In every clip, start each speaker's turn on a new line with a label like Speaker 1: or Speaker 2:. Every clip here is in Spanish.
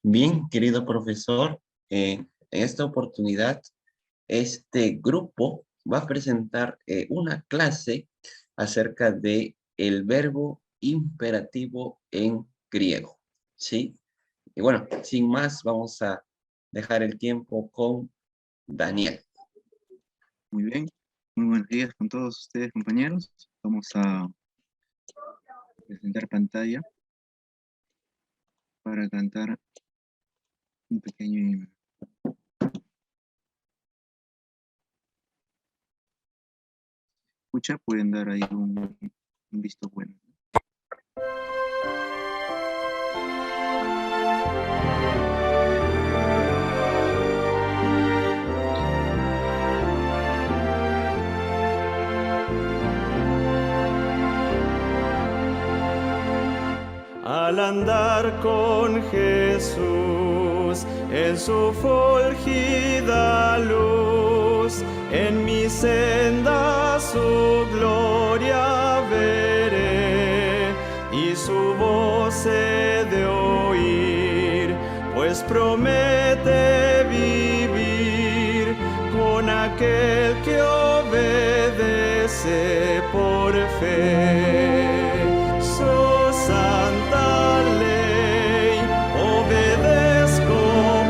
Speaker 1: Bien, querido profesor, en esta oportunidad, este grupo va a presentar una clase acerca de el verbo imperativo en griego, ¿sí? Y bueno, sin más, vamos a dejar el tiempo con Daniel.
Speaker 2: Muy bien, muy buenos días con todos ustedes, compañeros. Vamos a presentar pantalla para cantar un pequeño himno. Escucha, pueden dar ahí un visto bueno.
Speaker 3: Al andar con Jesús en su fulgida luz, en mi senda su gloria veré y su voz he de oír, pues promete vivir con aquel que obedece por fe. Su santa ley obedezco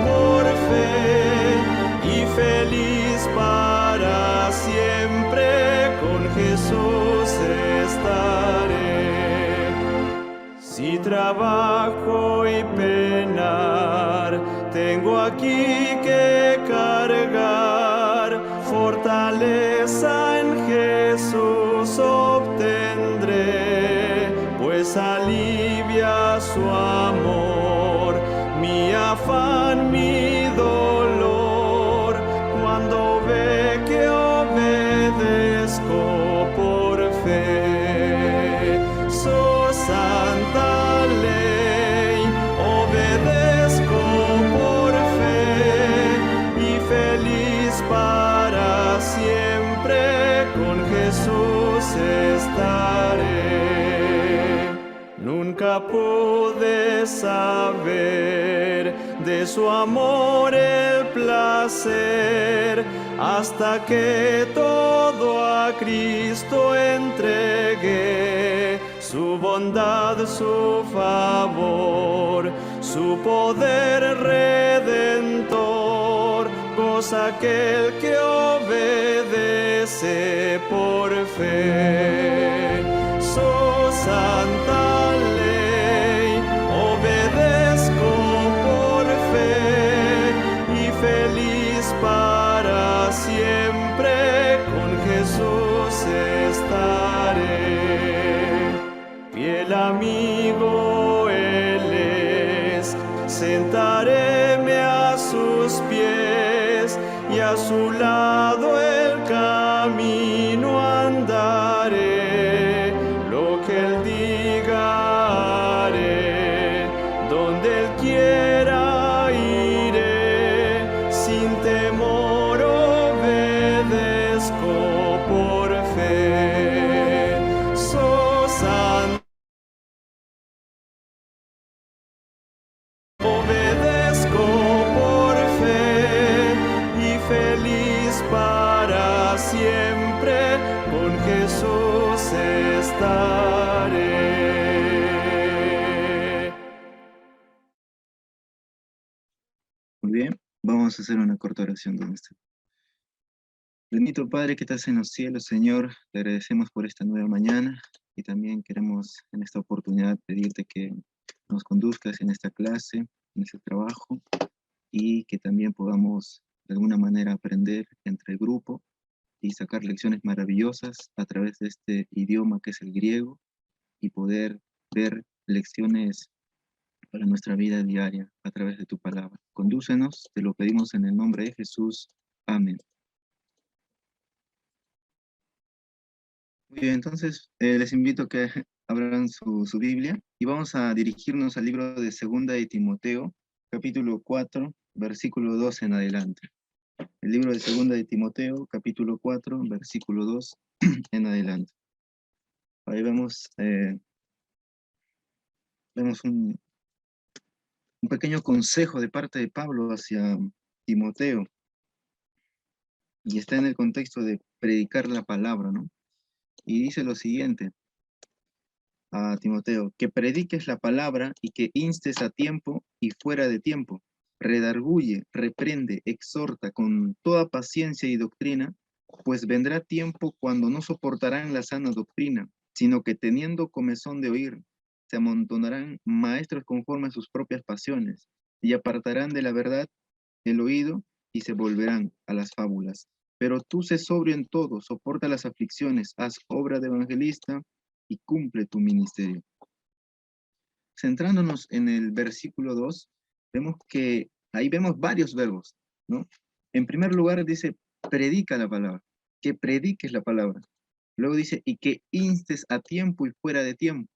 Speaker 3: por fe y feliz para siempre con Jesús estaré. Si trabajo y penar, tengo aquí que cargar, fortaleza en Jesús obtendré, pues alivia su amor, mi afán, mi dolor, cuando ve que obedezco por fe. Su santa ley obedezco por fe y feliz para siempre con Jesús estaré. Nunca pude saber de su amor el placer hasta que todo a Cristo entregué, su bondad, su favor, su poder redentor, goza aquel que obedece por fe. Su santa ley obedezco por fe y feliz para siempre con Jesús estaré. Fiel amigo Él es, sentaréme a sus pies y a su lado el camino andaré. Lo que Él diga haré, donde Él quiera iré, sin temor obedezco por fe. Su santa obedezco por fe y feliz para siempre con Jesús estaré.
Speaker 2: Muy bien, vamos a hacer una corta oración con esto. Bendito Padre que estás en los cielos, Señor, te agradecemos por esta nueva mañana y también queremos en esta oportunidad pedirte que nos conduzcas en esta clase, en este trabajo, y que también podamos de alguna manera aprender entre el grupo y sacar lecciones maravillosas a través de este idioma que es el griego y poder ver lecciones para nuestra vida diaria a través de tu palabra. Condúcenos, te lo pedimos en el nombre de Jesús. Amén. Muy bien, entonces les invito a que abran su Biblia y vamos a dirigirnos al libro de Segunda de Timoteo, capítulo 4, versículo 2 en adelante. El libro de Segunda de Timoteo, capítulo 4, versículo 2 en adelante. Ahí vemos un un pequeño consejo de parte de Pablo hacia Timoteo. Y está en el contexto de predicar la palabra, ¿no? Y dice lo siguiente a Timoteo: que prediques la palabra y que instes a tiempo y fuera de tiempo. Redarguye, reprende, exhorta con toda paciencia y doctrina, pues vendrá tiempo cuando no soportarán la sana doctrina, sino que teniendo comezón de oír, se amontonarán maestros conforme a sus propias pasiones, y apartarán de la verdad el oído y se volverán a las fábulas. Pero tú sé sobrio en todo, soporta las aflicciones, haz obra de evangelista y cumple tu ministerio. Centrándonos en el versículo 2, vemos que ahí vemos varios verbos, ¿no? En primer lugar dice, predica la palabra, que prediques la palabra. Luego dice, y que instes a tiempo y fuera de tiempo.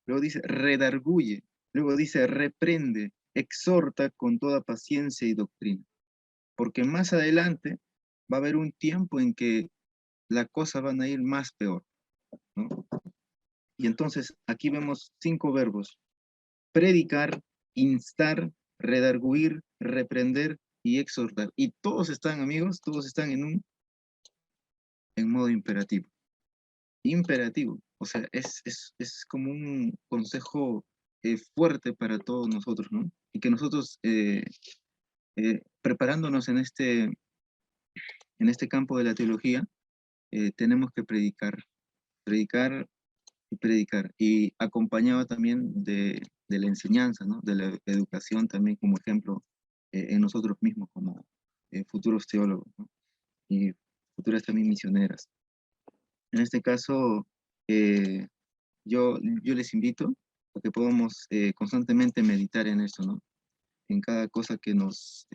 Speaker 2: Luego dice, redarguye. Luego dice, reprende, exhorta con toda paciencia y doctrina. Porque más adelante va a haber un tiempo en que las cosas van a ir más peor, ¿no? Y entonces aquí vemos 5 verbos: predicar, instar, redarguir, reprender y exhortar. Y todos están, amigos, todos están en modo imperativo. Imperativo. O sea, es como un consejo fuerte para todos nosotros, ¿no? Y que nosotros, preparándonos en este campo de la teología, tenemos que predicar y predicar, y acompañado también de la enseñanza, ¿no? De la educación también como ejemplo en nosotros mismos como futuros teólogos, ¿no? Y futuras también misioneras. En este caso, yo les invito a que podamos constantemente meditar en esto, ¿no? En cada cosa que nos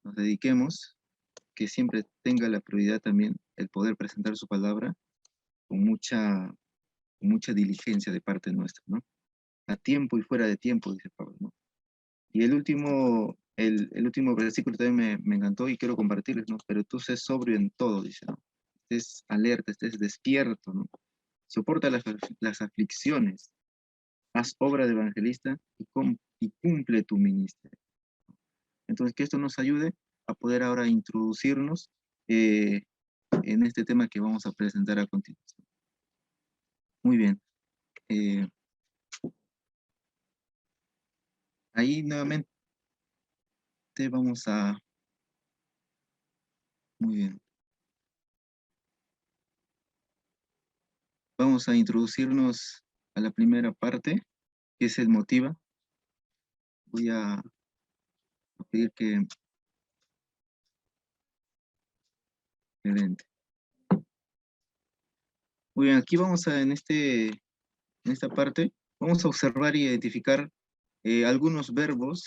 Speaker 2: dediquemos, que siempre tenga la prioridad también el poder presentar su palabra con mucha diligencia de parte nuestra, ¿no? A tiempo y fuera de tiempo, dice Pablo, ¿no? Y el último versículo también me encantó y quiero compartirles, ¿no? Pero tú sé sobrio en todo, dice, ¿no? Estés alerta, estés despierto, ¿no? Soporta las aflicciones, haz obra de evangelista y cumple tu ministerio. Entonces, que esto nos ayude a poder ahora introducirnos en este tema que vamos a presentar a continuación. Muy bien. Ahí nuevamente vamos a... Muy bien. Vamos a introducirnos a la primera parte, que es el motiva. Voy a pedir que... Excelente. Muy bien, aquí vamos a, en esta parte, vamos a observar y identificar algunos verbos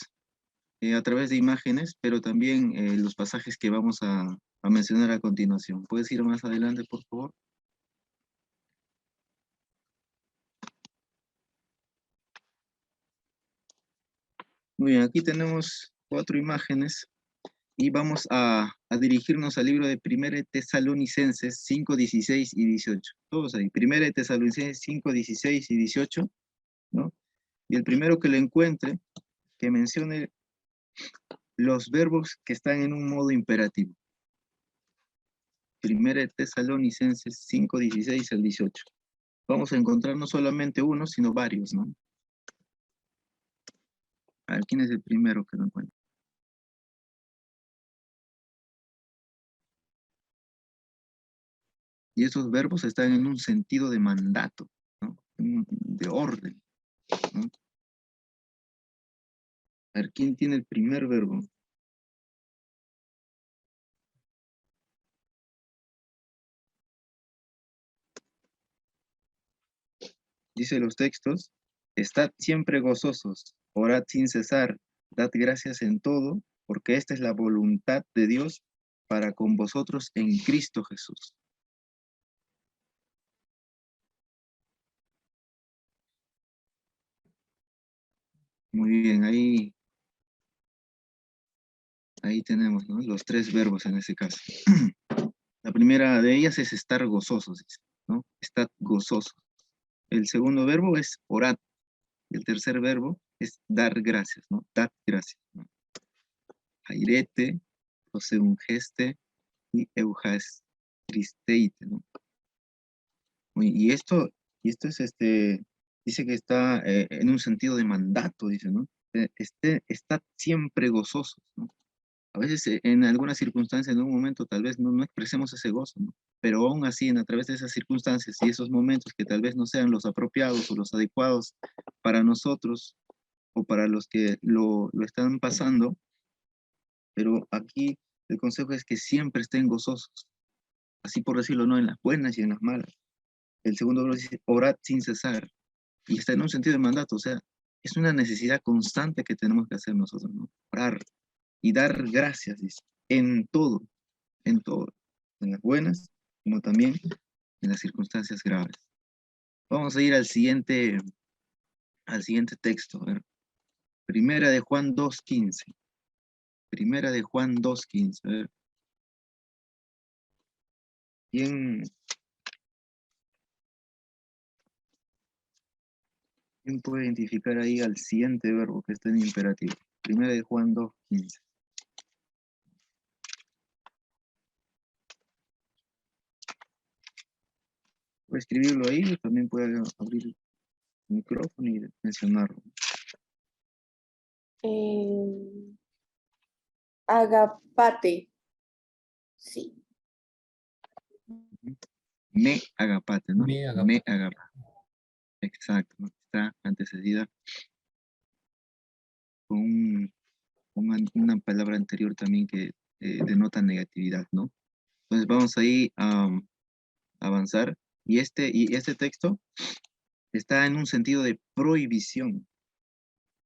Speaker 2: a través de imágenes, pero también los pasajes que vamos a mencionar a continuación. ¿Puedes ir más adelante, por favor? Muy bien, aquí tenemos 4 imágenes y vamos a dirigirnos al libro de 1 Tesalonicenses 5, 16 y 18. Todos ahí, 1 Tesalonicenses 5, 16 y 18, ¿no? Y el primero que lo encuentre, que mencione los verbos que están en un modo imperativo. 1 Tesalonicenses 5, 16 al 18. Vamos a encontrar no solamente uno, sino varios, ¿no? A ver, ¿quién es el primero que lo encuentra? Y esos verbos están en un sentido de mandato, ¿no? De orden, ¿no? A ver, ¿quién tiene el primer verbo? Dice los textos: estad siempre gozosos, orad sin cesar, dad gracias en todo, porque esta es la voluntad de Dios para con vosotros en Cristo Jesús. Muy bien, ahí tenemos, ¿no? Los 3 verbos en ese caso. La primera de ellas es estar gozosos, ¿no? Estad gozosos. El segundo verbo es orad. Y el tercer verbo es dar gracias, ¿no? Dar gracias, ¿no? Airete, proseungeste y euchatristeite, ¿no? Y esto es dice que está en un sentido de mandato, dice, ¿no? Está siempre gozosos, ¿no? A veces en algunas circunstancias, en un momento, tal vez no expresemos ese gozo, ¿no? Pero aún así, a través de esas circunstancias y esos momentos que tal vez no sean los apropiados o los adecuados para nosotros o para los que lo están pasando, pero aquí el consejo es que siempre estén gozosos, así por decirlo, ¿no? En las buenas y en las malas. El segundo verso dice, orad sin cesar, y está en un sentido de mandato, o sea, es una necesidad constante que tenemos que hacer nosotros, ¿no? Orar y dar gracias, dice, en todo, en las buenas, como también en las circunstancias graves. Vamos a ir al siguiente texto, a ver. Primera de Juan 2:15. Primera de Juan 2:15, a ver. ¿Quién puede identificar ahí al siguiente verbo que está en imperativo? Primera de Juan 2:15. Puede escribirlo ahí, también puede abrir el micrófono y mencionarlo.
Speaker 4: Agapate. Sí.
Speaker 2: Me agapate, ¿no?
Speaker 5: Me agapate.
Speaker 2: Me agapate. Exacto, ¿no? Está antecedida con una palabra anterior también que denota negatividad, ¿no? Entonces vamos ahí a avanzar. Y este texto está en un sentido de prohibición,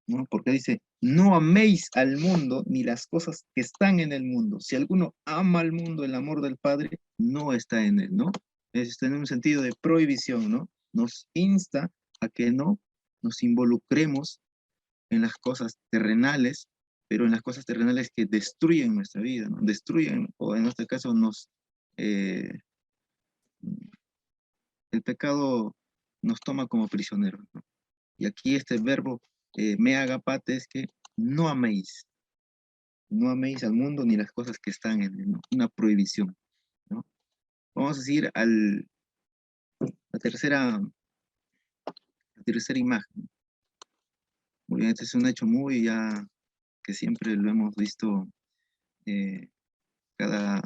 Speaker 2: ¿no? Porque dice, no améis al mundo ni las cosas que están en el mundo. Si alguno ama al mundo, el amor del Padre no está en él, ¿no? Está en un sentido de prohibición, ¿no? Nos insta a que no nos involucremos en las cosas terrenales, pero en las cosas terrenales que destruyen nuestra vida, ¿no? Destruyen, o en este caso el pecado nos toma como prisioneros, ¿no? Y aquí este verbo, me agapate, es que no améis al mundo ni las cosas que están en él, ¿no? Una prohibición, ¿no? Vamos a seguir a la tercera imagen. Muy bien, este es un hecho muy ya que siempre lo hemos visto cada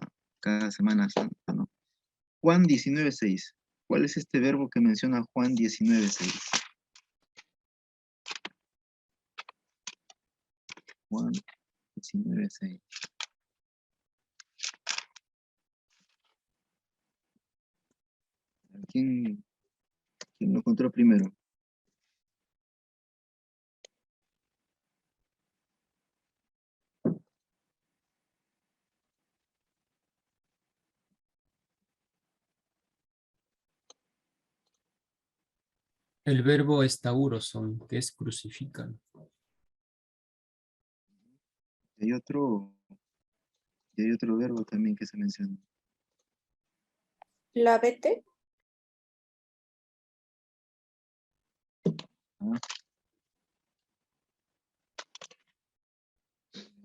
Speaker 2: Semana Santa, ¿no? Juan 19:6. ¿Cuál es este verbo que menciona Juan 19:6? Juan 19:6. ¿Quién lo encontró primero?
Speaker 5: El verbo estauroson, que es crucifican.
Speaker 2: Y hay otro verbo también que se menciona.
Speaker 4: Lavete.
Speaker 2: Ah.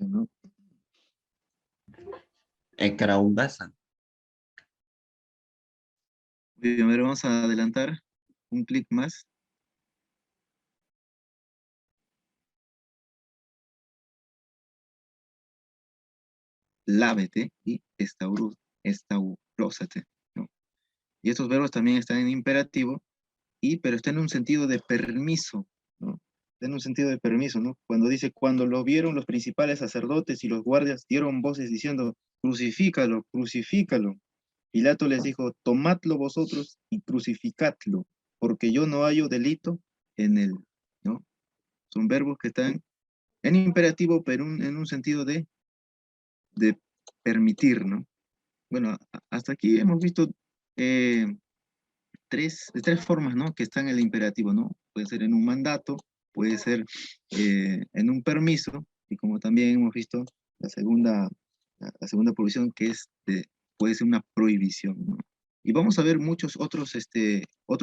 Speaker 2: ¿No?
Speaker 1: Ekraundasan.
Speaker 2: Bien, a ver, vamos a adelantar un clic más. Lávete y estaurósate, ¿no? Y estos verbos también están en imperativo, pero está en un sentido de permiso, ¿no? Está en un sentido de permiso, ¿no? Cuando dice, cuando lo vieron los principales sacerdotes y los guardias dieron voces diciendo, crucifícalo, crucifícalo. Pilato les dijo, tomadlo vosotros y crucificadlo, porque yo no hallo delito en él, ¿no? Son verbos que están en imperativo, pero en un sentido de permitir, ¿no? Bueno, hasta aquí hemos visto tres formas, ¿no? Que están en el imperativo, ¿no? Puede ser en un mandato, puede ser en un permiso, y como también hemos visto, la segunda provisión que puede ser una prohibición, ¿no? Y vamos a ver muchos otros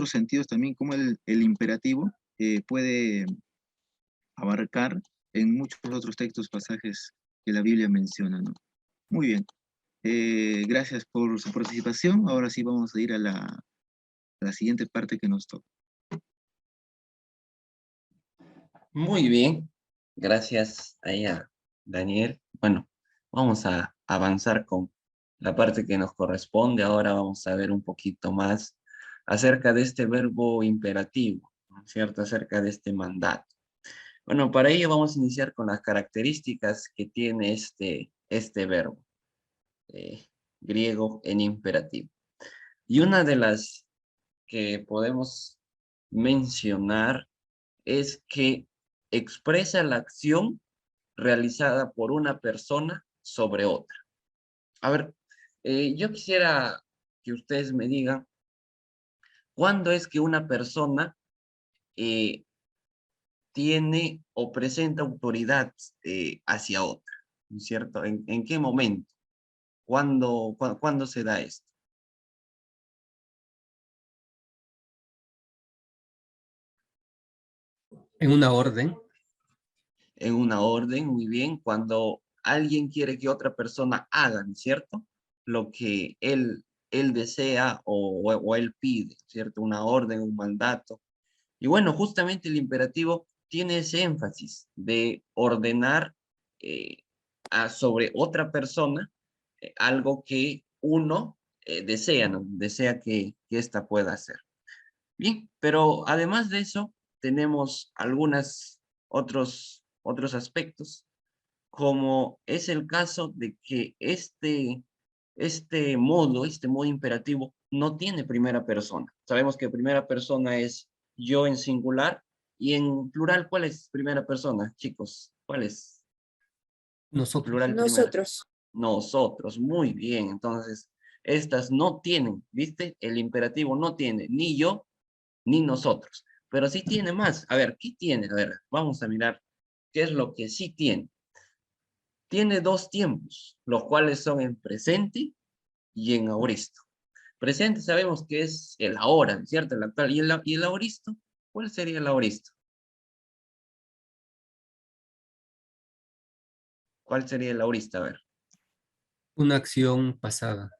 Speaker 2: sentidos también, como el imperativo puede abarcar en muchos otros textos, pasajes que la Biblia menciona, ¿no? Muy bien. Gracias por su participación. Ahora sí vamos a ir a la siguiente parte que nos toca.
Speaker 1: Muy bien, gracias ahí a Daniel. Bueno, vamos a avanzar con la parte que nos corresponde. Ahora vamos a ver un poquito más acerca de este verbo imperativo, ¿no es cierto? Acerca de este mandato. Bueno, para ello vamos a iniciar con las características que tiene este verbo griego en imperativo. Y una de las que podemos mencionar es que expresa la acción realizada por una persona sobre otra. A ver, yo quisiera que ustedes me digan, ¿cuándo es que una persona eh, tiene o presenta autoridad hacia otra? ¿No es cierto? ¿En qué momento? ¿Cuándo se da esto?
Speaker 5: En una orden.
Speaker 1: En una orden, muy bien, cuando alguien quiere que otra persona haga, ¿no es cierto? Lo que él desea o él pide, ¿cierto? Una orden, un mandato. Y bueno, justamente el imperativo tiene ese énfasis de ordenar eh, sobre otra persona algo que uno desea, ¿no? Desea que ésta pueda hacer. Bien, pero además de eso, tenemos algunos otros aspectos, como es el caso de que este modo imperativo, no tiene primera persona. Sabemos que primera persona es yo en singular, y en plural, ¿cuál es primera persona, chicos? ¿Cuál es
Speaker 5: Nosotros.
Speaker 1: plural primera?
Speaker 4: Nosotros.
Speaker 1: Nosotros, muy bien. Entonces, estas no tienen, ¿viste? El imperativo no tiene ni yo ni nosotros, pero sí tiene más. A ver, ¿qué tiene? A ver, vamos a mirar qué es lo que sí tiene. Tiene dos tiempos, los cuales son en presente y en aoristo. Presente sabemos que es el ahora, ¿cierto? El actual. ¿Y el aoristo? ¿Cuál sería el aoristo? ¿Cuál sería el aoristo? A ver,
Speaker 5: Una acción pasada.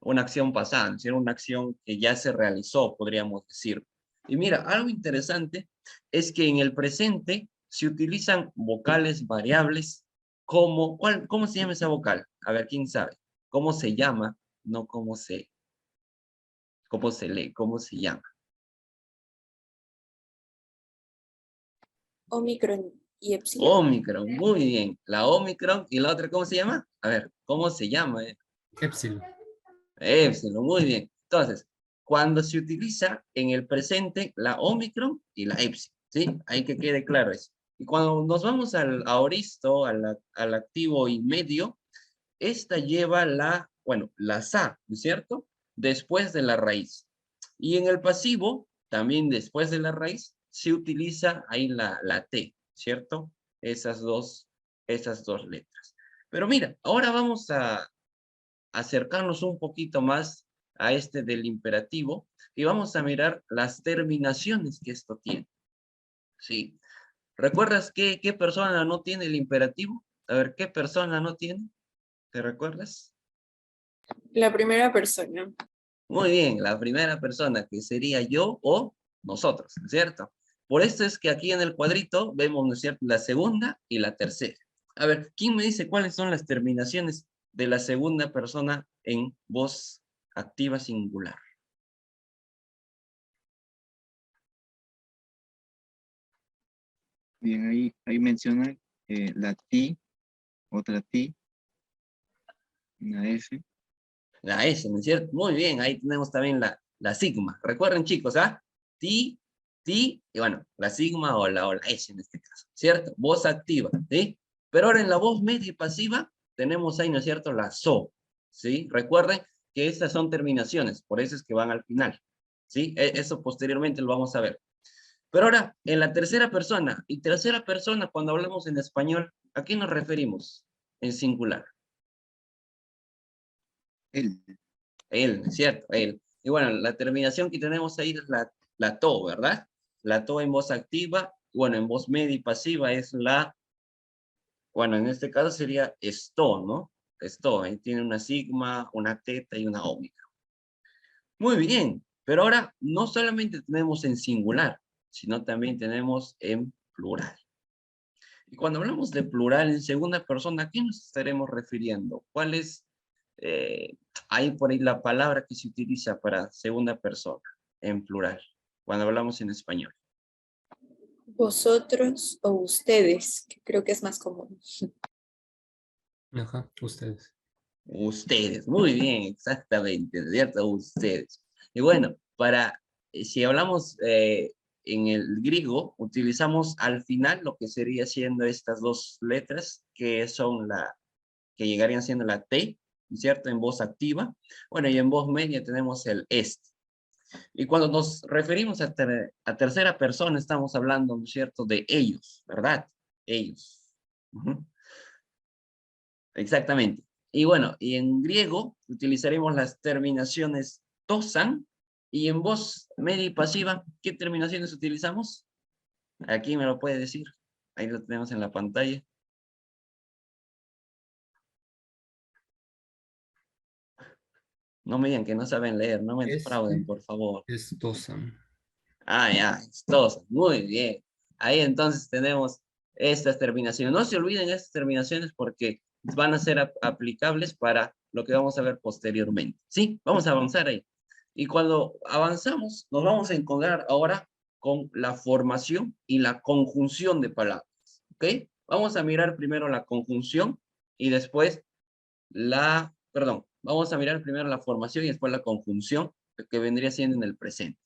Speaker 1: una acción pasada, ¿no es cierto? Una acción que ya se realizó, podríamos decir. Y mira, algo interesante es que en el presente se utilizan vocales variables como, ¿cómo se llama esa vocal? A ver, ¿quién sabe? ¿Cómo se llama? No cómo se lee, cómo se llama.
Speaker 4: Omicron y Epsilon.
Speaker 1: Omicron, muy bien. La Omicron y la otra, ¿cómo se llama? A ver, ¿cómo se llama?
Speaker 5: Epsilon.
Speaker 1: Épsilon, muy bien. Entonces, cuando se utiliza en el presente la Omicron y la Epsilon, ¿sí? Hay que quede claro eso. Y cuando nos vamos al aoristo, al activo y medio, esta lleva la sa, ¿no es cierto? Después de la raíz. Y en el pasivo, también después de la raíz, se utiliza ahí la T, ¿cierto? Esas dos letras. Pero mira, ahora vamos a acercarnos un poquito más a este del imperativo y vamos a mirar las terminaciones que esto tiene. ¿Sí? ¿Recuerdas qué persona no tiene el imperativo? A ver, ¿qué persona no tiene? ¿Te recuerdas?
Speaker 4: La primera persona.
Speaker 1: Muy bien, la primera persona, que sería yo o nosotros, ¿no es cierto? Por esto es que aquí en el cuadrito vemos, ¿no es cierto?, la segunda y la tercera. A ver, ¿quién me dice cuáles son las terminaciones de la segunda persona en voz activa singular?
Speaker 2: Bien, ahí menciona la ti, otra ti, una S.
Speaker 1: La S, ¿no es cierto? Muy bien, ahí tenemos también la sigma. Recuerden, chicos, ¿ah? Ti, y bueno, la sigma o la S en este caso, ¿cierto? Voz activa, ¿sí? Pero ahora en la voz media y pasiva tenemos ahí, ¿no es cierto?, la so, ¿sí? Recuerden que estas son terminaciones, por eso es que van al final, ¿sí? Eso posteriormente lo vamos a ver. Pero ahora, en la tercera persona, y tercera persona, cuando hablamos en español, ¿a qué nos referimos en singular?
Speaker 2: Él.
Speaker 1: Él, ¿no es cierto? Él. Y bueno, la terminación que tenemos ahí es la to, ¿verdad? La to en voz activa Bueno, en voz media y pasiva es la, bueno, en este caso sería esto, ¿no? Esto, ahí tiene una sigma, una teta y una ómega. Muy bien, pero ahora no solamente tenemos en singular, sino también tenemos en plural. Y cuando hablamos de plural en segunda persona, ¿a qué nos estaremos refiriendo? ¿Cuál es ahí por ahí la palabra que se utiliza para segunda persona en plural, cuando hablamos en español?
Speaker 4: Vosotros o ustedes, que creo que es más común.
Speaker 5: Ajá, ustedes.
Speaker 1: Ustedes, muy bien, exactamente, ¿cierto? Ustedes. Y bueno, si hablamos en el griego, utilizamos al final lo que sería siendo estas dos letras, que son que llegarían siendo la T, ¿cierto? En voz activa. Bueno, y en voz media tenemos el est. Y cuando nos referimos a tercera persona, estamos hablando, ¿no es cierto?, de ellos, ¿verdad? Ellos. Ujú. Exactamente. Y bueno, y en griego utilizaremos las terminaciones tosan, y en voz media y pasiva, ¿qué terminaciones utilizamos? Aquí me lo puede decir. Ahí lo tenemos en la pantalla. No me digan que no saben leer, no me defrauden, por favor.
Speaker 5: Estosan.
Speaker 1: Ah, ya, tosan. Muy bien. Ahí entonces tenemos estas terminaciones. No se olviden estas terminaciones porque van a ser aplicables para lo que vamos a ver posteriormente. ¿Sí? Vamos a avanzar ahí. Y cuando avanzamos, nos vamos a encontrar ahora con la formación y la conjunción de palabras. ¿Ok? Vamos a mirar primero la conjunción y después vamos a mirar primero la formación y después la conjunción, que vendría siendo en el presente.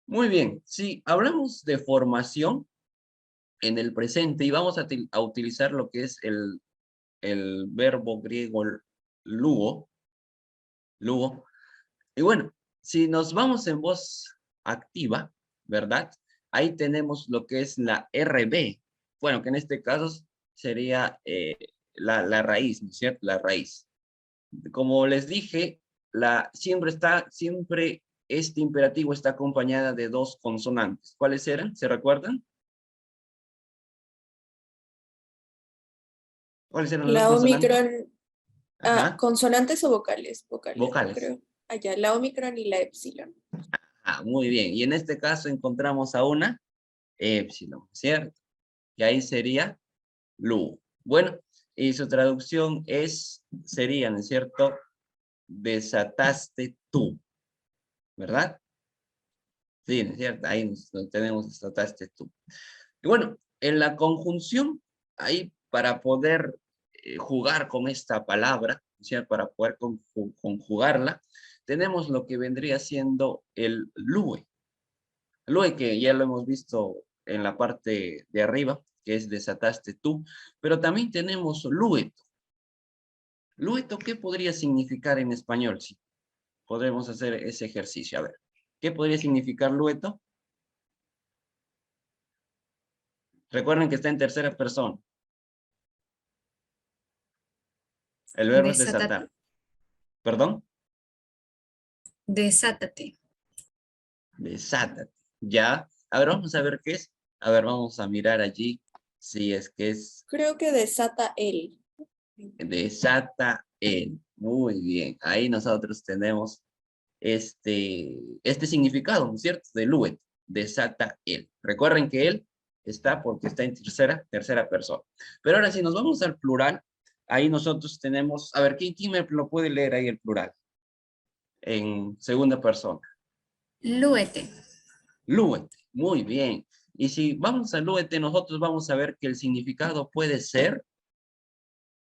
Speaker 1: Muy bien, si hablamos de formación en el presente y vamos a utilizar lo que es el verbo griego luo, y bueno, si nos vamos en voz activa, ¿verdad? Ahí tenemos lo que es la RB, bueno, que en este caso sería la raíz, ¿no es cierto? La raíz. Como les dije, siempre este imperativo está acompañada de dos consonantes. ¿Cuáles eran? ¿Se recuerdan? ¿Cuáles eran las dos
Speaker 4: La
Speaker 1: consonantes?
Speaker 4: Omicron,
Speaker 1: Ajá,
Speaker 4: ¿consonantes o vocales? Vocales, yo
Speaker 1: vocales.
Speaker 4: creo. Allá, la Omicron y la Epsilon.
Speaker 1: Ah, muy bien. Y en este caso encontramos a una épsilon, ¿cierto? Y ahí sería lu. Bueno, y su traducción sería, ¿no es cierto? Desataste tú, ¿verdad? Sí, ¿no es cierto? Ahí nos tenemos desataste tú. Y bueno, en la conjunción, ahí para poder jugar con esta palabra, o sea, para poder conjugarla, tenemos lo que vendría siendo el lue. Lue que ya lo hemos visto en la parte de arriba, que es desataste tú, pero también tenemos lueto. Lueto, ¿qué podría significar en español? Sí, podremos hacer ese ejercicio. A ver, ¿qué podría significar lueto? Recuerden que está en tercera persona. El verbo es desatar.
Speaker 6: Desátate.
Speaker 1: ¿Perdón?
Speaker 6: Desátate.
Speaker 1: Desátate. Ya. A ver, vamos a ver qué es. A ver, vamos a mirar allí si es que es
Speaker 4: Creo que desata él.
Speaker 1: desata él. Muy bien. Ahí nosotros tenemos este significado, ¿no es cierto? De luet. Desata él. Recuerden que él está porque está en tercera persona. Pero ahora si nos vamos al plural, ahí nosotros tenemos, a ver, ¿quién me lo puede leer ahí el plural? En segunda persona.
Speaker 6: Lúete.
Speaker 1: Lúete, muy bien. Y si vamos a lúete, nosotros vamos a ver que el significado puede ser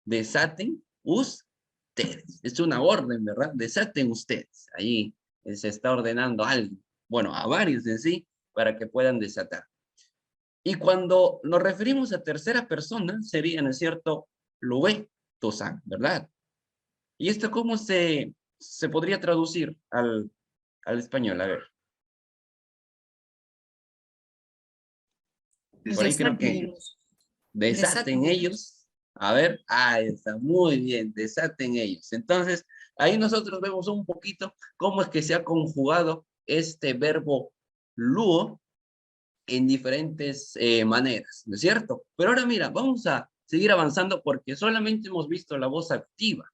Speaker 1: desaten ustedes. Es una orden, ¿verdad? Desaten ustedes. Ahí se está ordenando a alguien, bueno, a varios en sí, para que puedan desatar. Y cuando nos referimos a tercera persona, sería, ¿no es cierto? Lué, tosan, ¿verdad? ¿Y esto cómo se podría traducir al español? A ver. Por ahí creo
Speaker 6: Desaten
Speaker 1: que
Speaker 6: ellos.
Speaker 1: desaten ellos. A ver, ahí está, muy bien, desaten ellos. Entonces, ahí nosotros vemos un poquito cómo es que se ha conjugado este verbo luo en diferentes maneras, ¿no es cierto? Pero ahora mira, vamos a seguir avanzando porque solamente hemos visto la voz activa,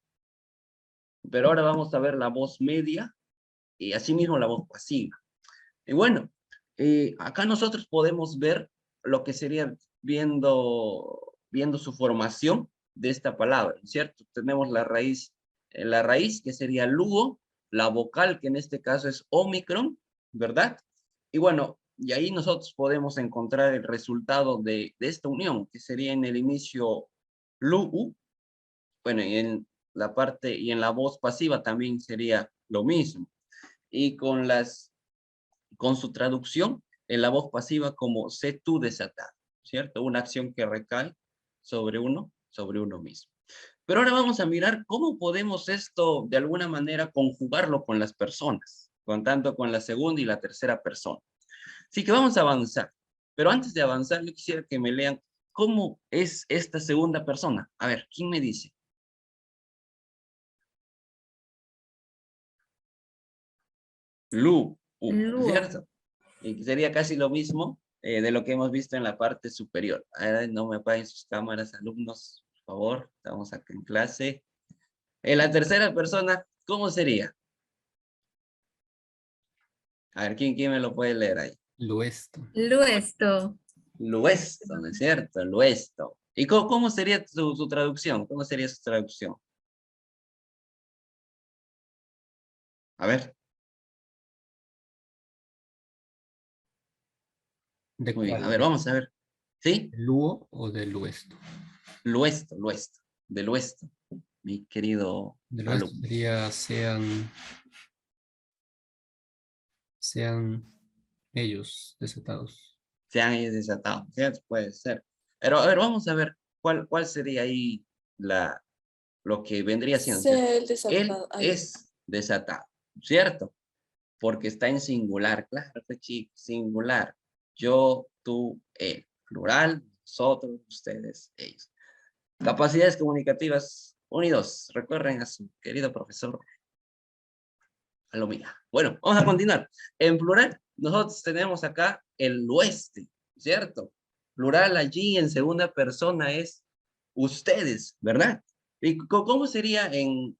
Speaker 1: pero ahora vamos a ver la voz media y asimismo la voz pasiva. Y bueno, acá nosotros podemos ver lo que sería viendo su formación de esta palabra, ¿no es cierto? Tenemos la raíz que sería lugo, la vocal que en este caso es omicron, ¿verdad? Y bueno, y ahí nosotros podemos encontrar el resultado de esta unión, que sería en el inicio lugu, bueno, y en la parte, y en la voz pasiva también sería lo mismo. Y con su traducción en la voz pasiva como sé tú desatado, ¿cierto? Una acción que recae sobre uno mismo. Pero ahora vamos a mirar cómo podemos esto de alguna manera conjugarlo con las personas, tanto con la segunda y la tercera persona. Así que vamos a avanzar. Pero antes de avanzar, yo quisiera que me lean cómo es esta segunda persona. A ver, ¿quién me dice?
Speaker 6: Luo.
Speaker 1: ¿Cierto? Y sería casi lo mismo de lo que hemos visto en la parte superior. Ahora no me apaguen sus cámaras, alumnos, por favor. Estamos acá en clase. En la tercera persona, ¿cómo sería? A ver, ¿quién me lo puede leer ahí?
Speaker 5: Luesto.
Speaker 6: Luesto.
Speaker 1: Luesto, ¿no es cierto? Luesto. ¿Y cómo sería su traducción? ¿Cómo sería su traducción? A ver.
Speaker 5: ¿De
Speaker 1: Muy bien, a
Speaker 5: cuál?
Speaker 1: ver, vamos a ver. ¿Sí?
Speaker 5: ¿De Luo o de Luesto?
Speaker 1: Luesto, de Luesto, mi querido
Speaker 5: De Luesto
Speaker 1: alumno.
Speaker 5: sería sean ellos desatados.
Speaker 1: Se han ellos desatado, ¿cierto? Puede ser. Pero a ver, vamos a ver cuál sería ahí lo que vendría siendo, ¿cierto?
Speaker 4: Sé el
Speaker 1: Él
Speaker 4: desatado. Ay,
Speaker 1: es desatado, ¿cierto? Porque está en singular, claro, pues, chico, singular. Yo, tú, él. Plural, nosotros, ustedes, ellos. Capacidades comunicativas unidos. Recuerden a su querido profesor Alomía. Bueno, vamos a continuar. En plural, nosotros tenemos acá el oeste, ¿cierto? Plural allí en segunda persona es ustedes, ¿verdad? ¿Y cómo sería en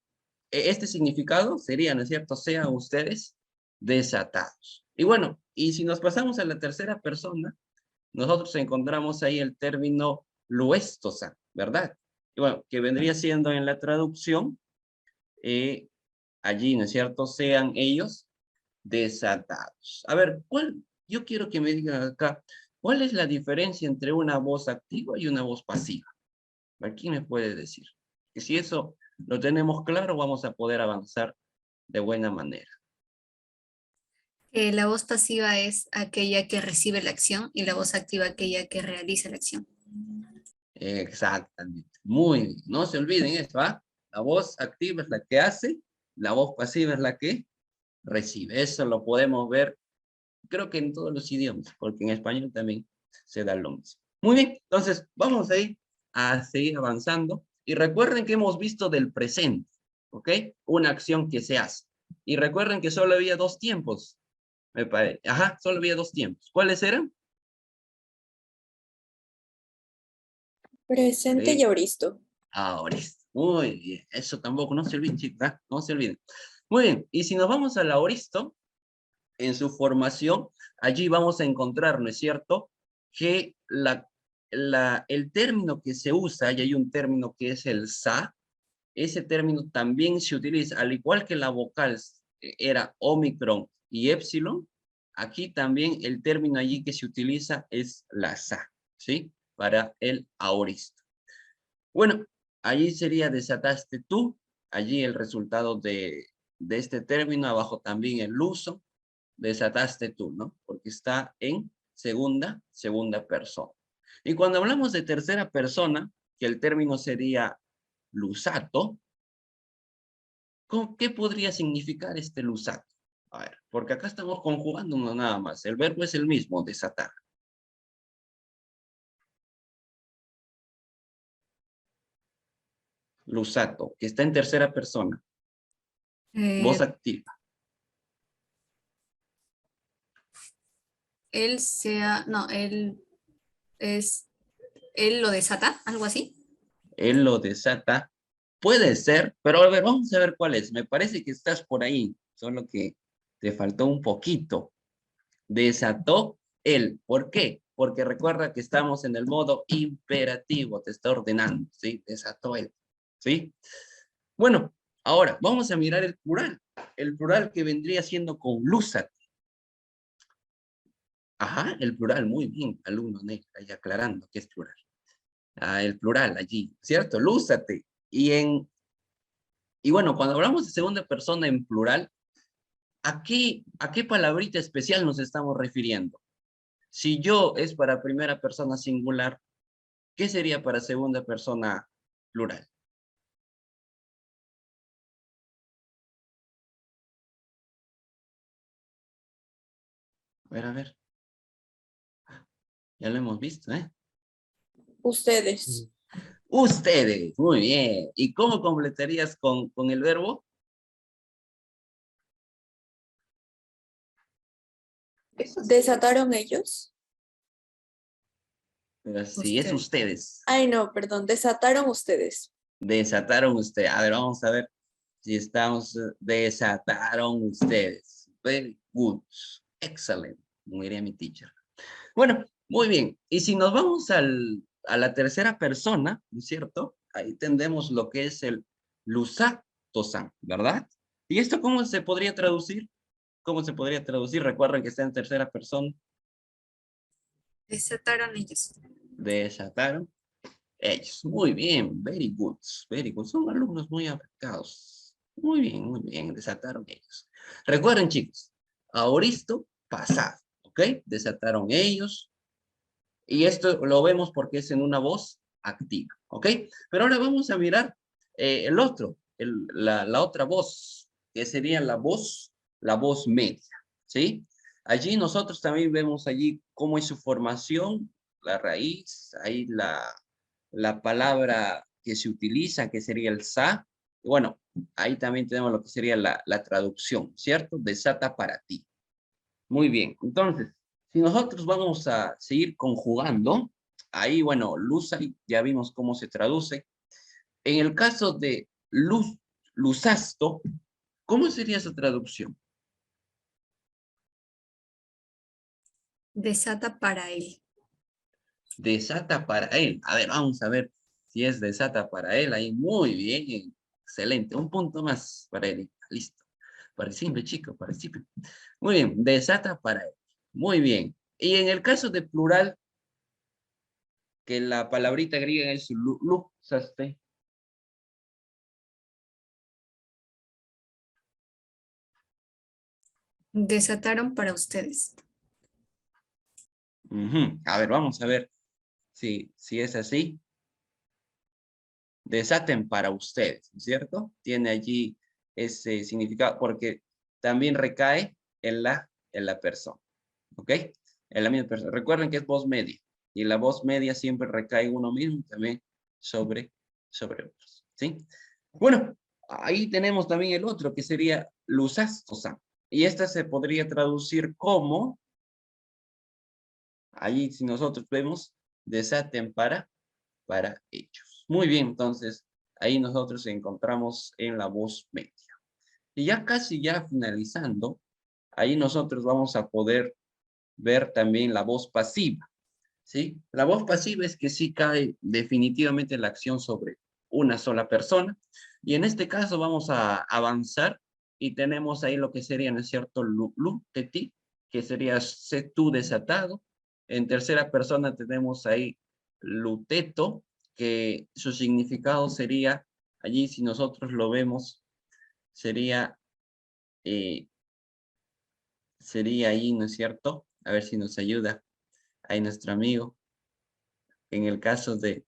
Speaker 1: este significado? Sería, ¿no es cierto? Sean ustedes desatados. Y bueno, y si nos pasamos a la tercera persona, nosotros encontramos ahí el término luestosa, ¿verdad? Y bueno, que vendría siendo en la traducción, allí, ¿no es cierto? Sean ellos desatados. A ver, yo quiero que me digan acá, ¿cuál es la diferencia entre una voz activa y una voz pasiva? A ver, ¿quién me puede decir? Que si eso lo tenemos claro, vamos a poder avanzar de buena manera.
Speaker 6: La voz pasiva es aquella que recibe la acción y la voz activa aquella que realiza la acción.
Speaker 1: Exactamente. Muy bien. No se olviden eso, ¿ah? La voz activa es la que hace, la voz pasiva es la que recibe. Eso lo podemos ver, creo que en todos los idiomas, porque en español también se da lo mismo. Muy bien, entonces vamos a ir a seguir avanzando. Y recuerden que hemos visto del presente, ¿ok? Una acción que se hace. Y recuerden que solo había dos tiempos, me parece. Ajá, solo había dos tiempos. ¿Cuáles eran?
Speaker 4: presente y auristo.
Speaker 1: Ahora, muy bien, eso tampoco, no se olviden, chicos, ¿ah? No se olviden. Muy bien, y si nos vamos al aoristo, en su formación, allí vamos a encontrar, ¿no es cierto?, que el término que se usa, y hay un término que es el sa, ese término también se utiliza, al igual que la vocal era omicron y épsilon, aquí también el término allí que se utiliza es la sa, ¿sí? Para el aoristo. Bueno, allí sería desataste tú, allí el resultado de este término, abajo también el uso, desataste tú, ¿no? Porque está en segunda persona. Y cuando hablamos de tercera persona, que el término sería lusato, ¿qué podría significar este lusato? A ver, porque acá estamos conjugando uno nada más, el verbo es el mismo, desatar. Lusato, que está en tercera persona, voz
Speaker 6: Eh,
Speaker 1: activa.
Speaker 6: él sea, no, él es, él lo desata, algo así.
Speaker 1: Él lo desata. Puede ser, pero a ver, vamos a ver cuál es. Me parece que estás por ahí, solo que te faltó un poquito. Desató él. ¿Por qué? Porque recuerda que estamos en el modo imperativo, te está ordenando, ¿sí? Desató él, ¿sí? Bueno, ahora vamos a mirar el plural que vendría siendo con lúzate. Ajá, el plural, muy bien, alumno negro, ahí aclarando que es plural. Ah, el plural allí, ¿cierto? Lúzate. Y bueno, cuando hablamos de segunda persona en plural, ¿a qué palabrita especial nos estamos refiriendo? Si yo es para primera persona singular, ¿qué sería para segunda persona plural? A ver, ya lo hemos visto, ¿eh?
Speaker 4: Ustedes.
Speaker 1: Ustedes, muy bien. ¿Y cómo completarías con el verbo?
Speaker 4: ¿Desataron ellos?
Speaker 1: Pero si es
Speaker 6: Usted.
Speaker 1: ustedes.
Speaker 4: Ay, no, perdón, desataron ustedes.
Speaker 1: Desataron ustedes. A ver, vamos a ver si estamos. Desataron ustedes. Very good. Excellent. Como diría mi teacher. Bueno, muy bien. Y si nos vamos a la tercera persona, ¿no es cierto? Ahí tendremos lo que es el lusatosan, ¿verdad? ¿Y esto cómo se podría traducir? ¿Cómo se podría traducir? Recuerden que está en tercera persona.
Speaker 6: Desataron ellos.
Speaker 1: Desataron ellos. Muy bien, very good, very good. Son alumnos muy aplicados. Muy bien, desataron ellos. Recuerden, chicos, aoristo, pasado, ¿ok? Desataron ellos. Y esto lo vemos porque es en una voz activa, ¿ok? Pero ahora vamos a mirar el otro, la otra voz, que sería la voz media, ¿sí? Allí nosotros también vemos allí cómo es su formación, la raíz, ahí la palabra que se utiliza, que sería el sa. Y bueno, ahí también tenemos lo que sería la traducción, ¿cierto? Desata para ti. Muy bien, entonces, si nosotros vamos a seguir conjugando, ahí, bueno, luza, ya vimos cómo se traduce. En el caso de luzasto, ¿cómo sería esa traducción?
Speaker 6: Desata para él.
Speaker 1: Desata para él. A ver, vamos a ver si es desata para él. Ahí, muy bien, excelente. Un punto más para él. Listo. Participe, chicos, participe. Muy bien, desata para él. Muy bien. Y en el caso de plural, que la palabrita griega es luxaste.
Speaker 6: Desataron para ustedes.
Speaker 1: A ver, vamos a ver si es así. Desaten para ustedes, ¿cierto? Tiene allí ese significado porque también recae en la persona, ¿ok? En la misma persona. Recuerden que es voz media y la voz media siempre recae en uno mismo también sobre otros, ¿sí? Bueno, ahí tenemos también el otro que sería luzastosa y esta se podría traducir como, allí si nosotros vemos, desaten para ellos. Muy bien, entonces ahí nosotros encontramos en la voz media. Y ya casi ya finalizando, ahí nosotros vamos a poder ver también la voz pasiva, ¿sí? La voz pasiva es que sí cae definitivamente la acción sobre una sola persona. Y en este caso vamos a avanzar y tenemos ahí lo que sería, ¿no es cierto? De ti, que sería sé tú desatado. En tercera persona tenemos ahí luteto, que su significado sería, allí si nosotros lo vemos, sería, eh, sería ahí, ¿no es cierto? A ver si nos ayuda ahí nuestro amigo. En el caso de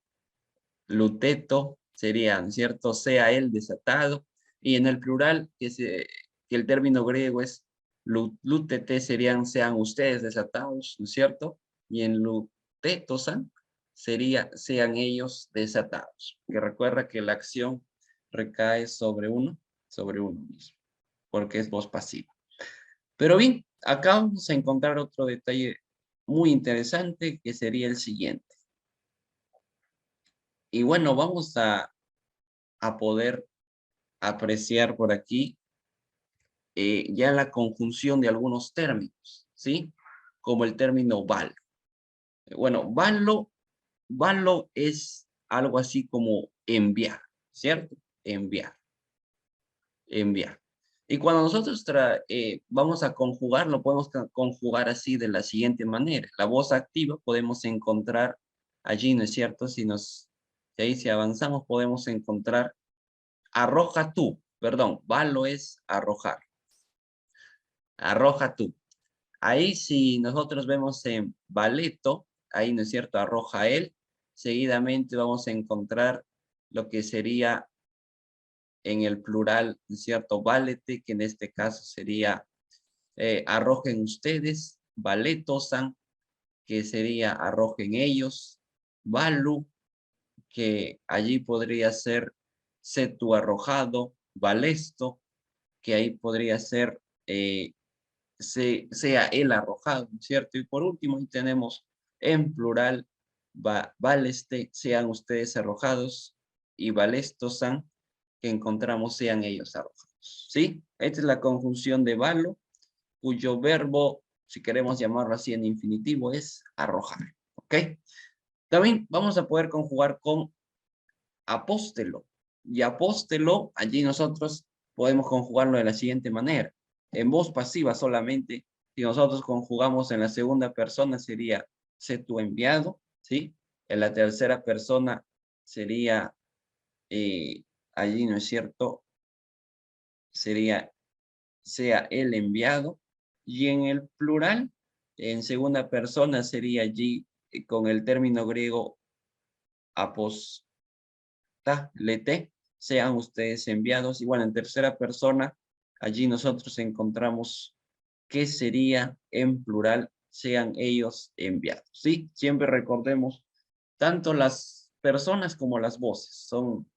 Speaker 1: luteto sería, ¿no es cierto? Sea él desatado. Y en el plural, que el término griego es lutete, sean ustedes desatados, ¿no es cierto? Y en lutetosan sean ellos desatados. Que recuerda que la acción recae sobre uno mismo, porque es voz pasiva. Pero bien, acá vamos a encontrar otro detalle muy interesante que sería el siguiente. Y bueno, vamos a poder apreciar por aquí ya la conjunción de algunos términos, ¿sí? Como el término valo. Bueno, valo es algo así como enviar, ¿cierto? Enviar. Y cuando nosotros vamos a conjugarlo, podemos conjugar así de la siguiente manera. La voz activa podemos encontrar allí, ¿no es cierto? Si avanzamos, podemos encontrar arroja tú, perdón, valo es arrojar. Arroja tú. Ahí si nosotros vemos en valeto, ahí, ¿no es cierto? Arroja él. Seguidamente vamos a encontrar lo que sería en el plural, ¿no es cierto? Valete, que en este caso sería arrojen ustedes. Valetosan, que sería arrojen ellos. Valu, que allí podría ser setu arrojado. Valesto, que ahí podría ser sea el arrojado, ¿cierto? Y por último, ahí tenemos en plural, valeste, sean ustedes arrojados, y valestosan, que encontramos sean ellos arrojados, ¿sí? Esta es la conjunción de valo, cuyo verbo, si queremos llamarlo así en infinitivo, es arrojar, ¿ok? También vamos a poder conjugar con apóstelo, y apóstelo, allí nosotros podemos conjugarlo de la siguiente manera. En voz pasiva solamente, si nosotros conjugamos en la segunda persona, sería sé tu enviado, ¿sí? En la tercera persona sería, allí, ¿no es cierto? Sería, sea el enviado. Y en el plural, en segunda persona, sería allí, con el término griego lete, sean ustedes enviados. Igual en tercera persona, allí nosotros encontramos que sería en plural, sean ellos enviados, ¿sí? Siempre recordemos, tanto las personas como las voces son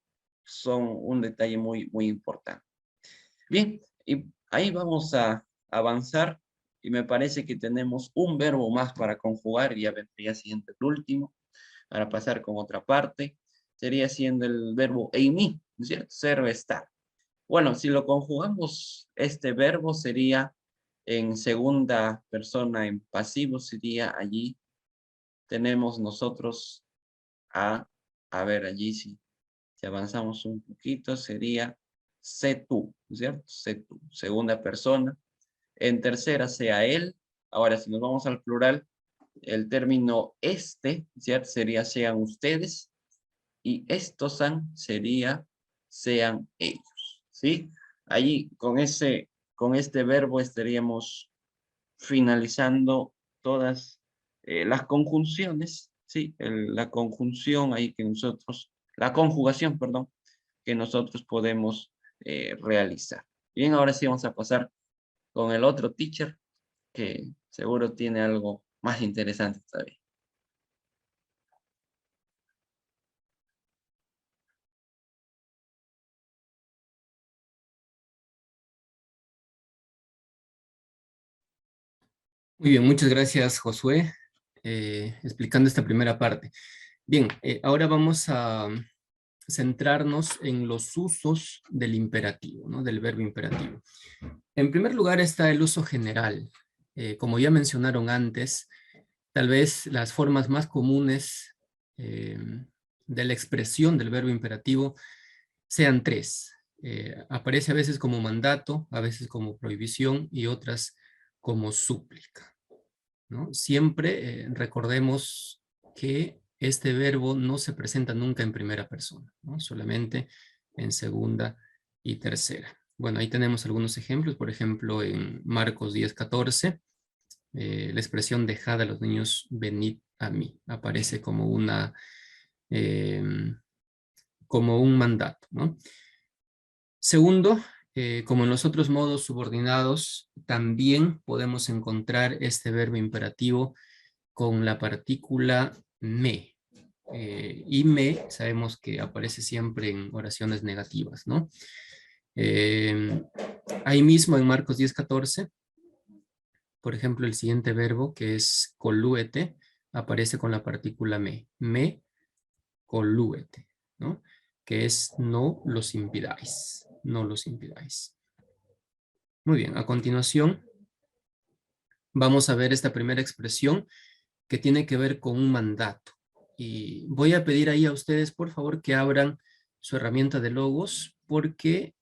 Speaker 1: un detalle muy, muy importante. Bien, y ahí vamos a avanzar, y me parece que tenemos un verbo más para conjugar, y ya vendría siendo el último, para pasar con otra parte. Sería siendo el verbo eimi, ¿no es cierto? Ser o estar. Bueno, si lo conjugamos, este verbo sería en segunda persona, en pasivo sería allí. Tenemos nosotros a ver, allí si avanzamos un poquito, sería sé tú, ¿no es cierto? Sé tú, segunda persona. En tercera sea él. Ahora, si nos vamos al plural, el término ¿cierto? Sería sean ustedes. Y estos sería sean ellos, ¿sí? Allí con este verbo estaríamos finalizando todas las conjunciones, ¿sí? La conjunción ahí que nosotros, la conjugación, perdón, que nosotros podemos realizar. Bien, ahora sí vamos a pasar con el otro teacher, que seguro tiene algo más interesante todavía.
Speaker 5: Muy bien, muchas gracias, Josué, explicando esta primera parte. Bien, ahora vamos a centrarnos en los usos del imperativo, ¿no? Del verbo imperativo. En primer lugar está el uso general. Como ya mencionaron antes, tal vez las formas más comunes de la expresión del verbo imperativo sean tres. Aparece a veces como mandato, a veces como prohibición y otras como súplica, ¿no? Siempre recordemos que este verbo no se presenta nunca en primera persona, ¿no? Solamente en segunda y tercera. Bueno, ahí tenemos algunos ejemplos, por ejemplo, en Marcos 10:14, la expresión dejad a los niños, venid a mí, aparece como como un mandato, ¿no? Segundo, como en los otros modos subordinados, también podemos encontrar este verbo imperativo con la partícula me. Y me sabemos que aparece siempre en oraciones negativas, ¿no? Ahí mismo en Marcos 10:14 por ejemplo, el siguiente verbo, que es colúete, aparece con la partícula me colúete, ¿no? Que es no los impidáis, no los impidáis. Muy bien, a continuación vamos a ver esta primera expresión que tiene que ver con un mandato. Y voy a pedir ahí a ustedes, por favor, que abran su herramienta de logos, porque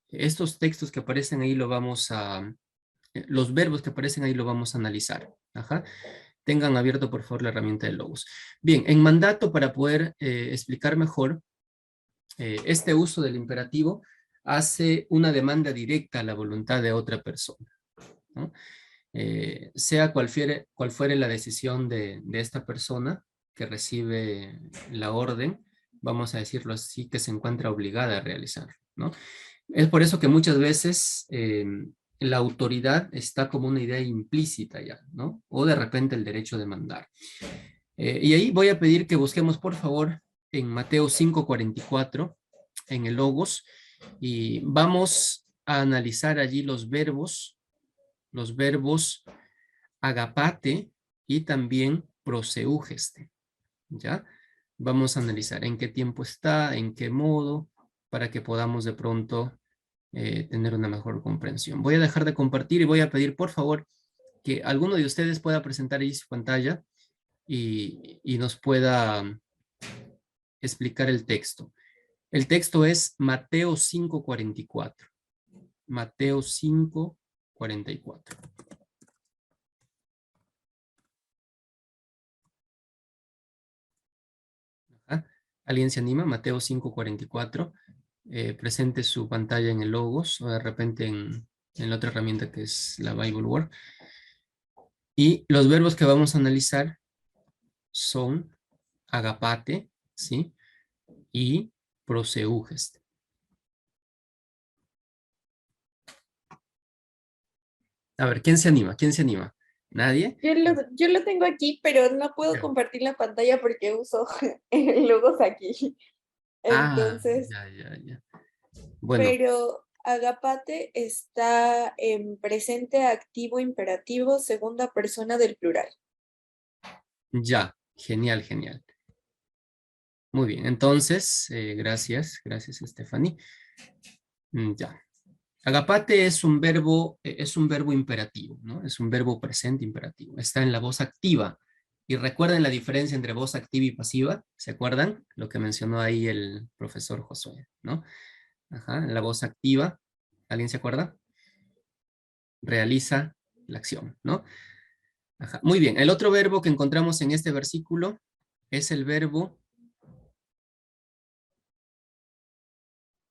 Speaker 5: estos textos que aparecen ahí los verbos que aparecen ahí lo vamos a analizar. Ajá. Tengan abierto, por favor, la herramienta de logos. Bien, en mandato, para poder explicar mejor, este uso del imperativo hace una demanda directa a la voluntad de otra persona, ¿no? Sea cual fuere la decisión de esta persona que recibe la orden, vamos a decirlo así, que se encuentra obligada a realizarlo, ¿no? Es por eso que muchas veces la autoridad está como una idea implícita ya, ¿no? O de repente el derecho de mandar. Y ahí voy a pedir que busquemos, por favor, en Mateo 5:44, en el Logos, y vamos a analizar allí los verbos agapate y también proseúgeste, ¿ya? Vamos a analizar en qué tiempo está, en qué modo, para que podamos de pronto tener una mejor comprensión. Voy a dejar de compartir y voy a pedir, por favor, que alguno de ustedes pueda presentar ahí su pantalla y nos pueda explicar el texto. El texto es Mateo 5:44. Mateo 5:44. Ajá. ¿Alguien se anima? Mateo 5:44. Presente su pantalla en el Logos o de repente en la otra herramienta que es la Bible Word. Y los verbos que vamos a analizar son agapate, ¿sí? Y proseúgeste. A ver, ¿quién se anima? ¿Quién se anima? ¿Nadie?
Speaker 4: Yo lo tengo aquí, pero no puedo
Speaker 5: Ya.
Speaker 4: compartir la pantalla porque uso logos aquí.
Speaker 5: Ah,
Speaker 4: Entonces,
Speaker 5: ya. Bueno,
Speaker 4: pero agapate está en presente activo imperativo, segunda persona del plural.
Speaker 5: ya. Genial. Muy bien, entonces, gracias, Stephanie. Ya. Agapate es un verbo imperativo, ¿no? Es un verbo presente imperativo. Está en la voz activa. Y recuerden la diferencia entre voz activa y pasiva. ¿Se acuerdan? Lo que mencionó ahí el profesor Josué, ¿no? Ajá, la voz activa. ¿Alguien se acuerda? Realiza la acción, ¿no? Ajá. Muy bien, el otro verbo que encontramos en este versículo es el verbo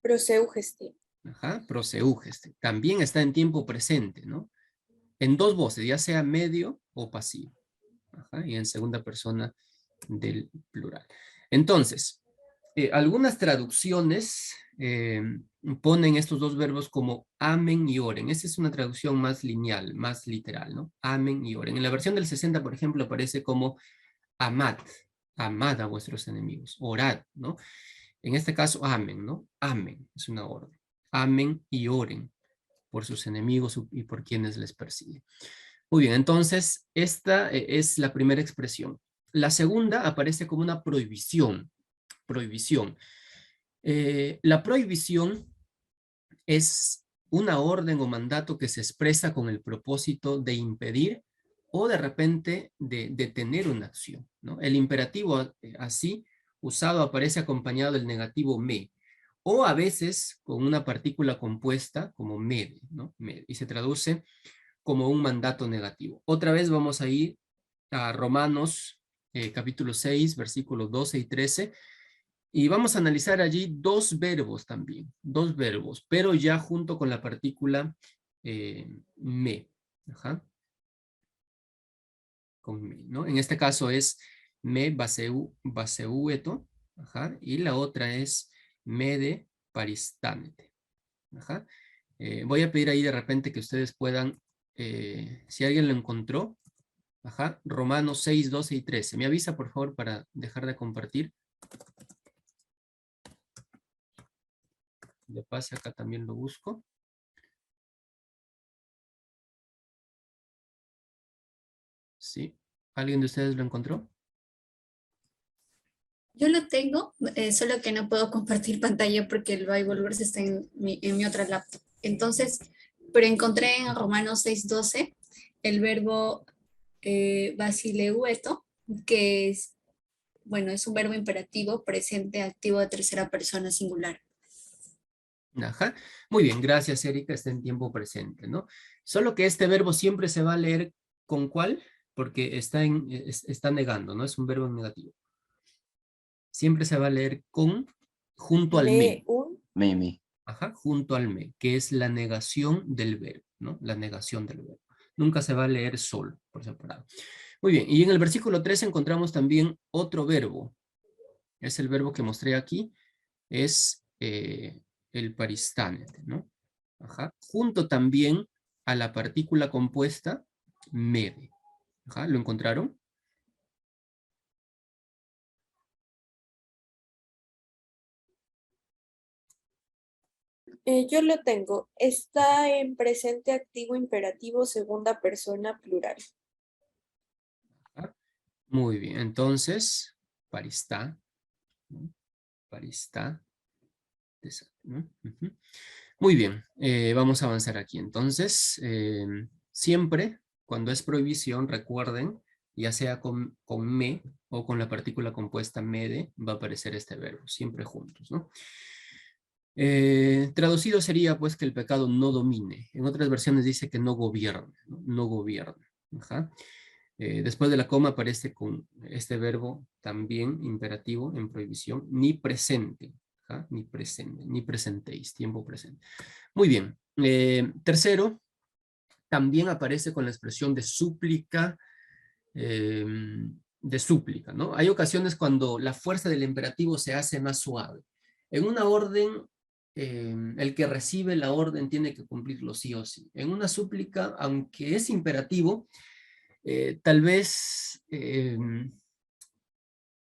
Speaker 4: Proseúgeste.
Speaker 5: proseúgeste. También está en tiempo presente, ¿no? En dos voces, ya sea medio o pasivo. Ajá, y en segunda persona del plural. Entonces, algunas traducciones ponen estos dos verbos como amen y oren. Esa es una traducción más lineal, más literal, ¿no? Amen y oren. En la versión del 60, por ejemplo, aparece como amad, amad a vuestros enemigos, orad, ¿no? En este caso, amen, ¿no? Amen, es una orden. Amen y oren por sus enemigos y por quienes les persiguen. Muy bien, entonces, esta es la primera expresión. La segunda aparece como una prohibición. Prohibición. La prohibición es una orden o mandato que se expresa con el propósito de impedir o de repente de detener una acción, ¿no? El imperativo así usado aparece acompañado del negativo me, o a veces con una partícula compuesta como mede, ¿no? Mede, y se traduce como un mandato negativo. Otra vez vamos a ir a Romanos capítulo 6, versículos 12 y 13, y vamos a analizar allí dos verbos también, dos verbos, pero ya junto con la partícula me. Ajá. Con me, ¿no? En este caso es me baseueto, ajá, y la otra es me de paristámete. Ajá. Voy a pedir ahí de repente que ustedes puedan, si alguien lo encontró, ajá, Romanos 6, 12 y 13. Me avisa, por favor, para dejar de compartir. De pase acá también lo busco. ¿Sí? ¿Alguien de ustedes lo encontró?
Speaker 6: Yo lo tengo, solo que no puedo compartir pantalla porque el Bibleverse está en mi otra laptop. Entonces, pero encontré en Romanos 6:12 el verbo basileueto, que es, bueno, es un verbo imperativo presente activo de tercera persona singular.
Speaker 5: Ajá. Muy bien, gracias, Erika, está en tiempo presente, ¿no? Solo que este verbo siempre se va a leer ¿con cuál? Porque está negando, ¿no? Es un verbo negativo. Siempre se va a leer con, junto al me.
Speaker 1: Meme.
Speaker 5: Ajá, junto al me, que es la negación del verbo, ¿no? La negación del verbo. Nunca se va a leer solo, por separado. Muy bien, y en el versículo 3 encontramos también otro verbo. Es el verbo que mostré aquí, es el paristante, ¿no? Ajá, junto también a la partícula compuesta mede. Ajá, ¿lo encontraron?
Speaker 4: Yo lo tengo. Está en presente activo imperativo segunda persona plural.
Speaker 5: Ajá. Muy bien, entonces, paristá, ¿no? Paristá, ¿no? Ujú. Muy bien, vamos a avanzar aquí. Entonces, siempre cuando es prohibición, recuerden, ya sea con me o con la partícula compuesta mede, va a aparecer este verbo, siempre juntos, ¿no? Traducido sería pues que el pecado no domine. En otras versiones dice que no gobierne, ¿no? No gobierne. Ajá. Después de la coma aparece con este verbo también imperativo en prohibición, ni presente. Ajá. Ni presente, ni presentéis, tiempo presente. Muy bien. Tercero, también aparece con la expresión de súplica, ¿no? Hay ocasiones cuando la fuerza del imperativo se hace más suave. En una orden, el que recibe la orden tiene que cumplirlo sí o sí. En una súplica, aunque es imperativo, tal vez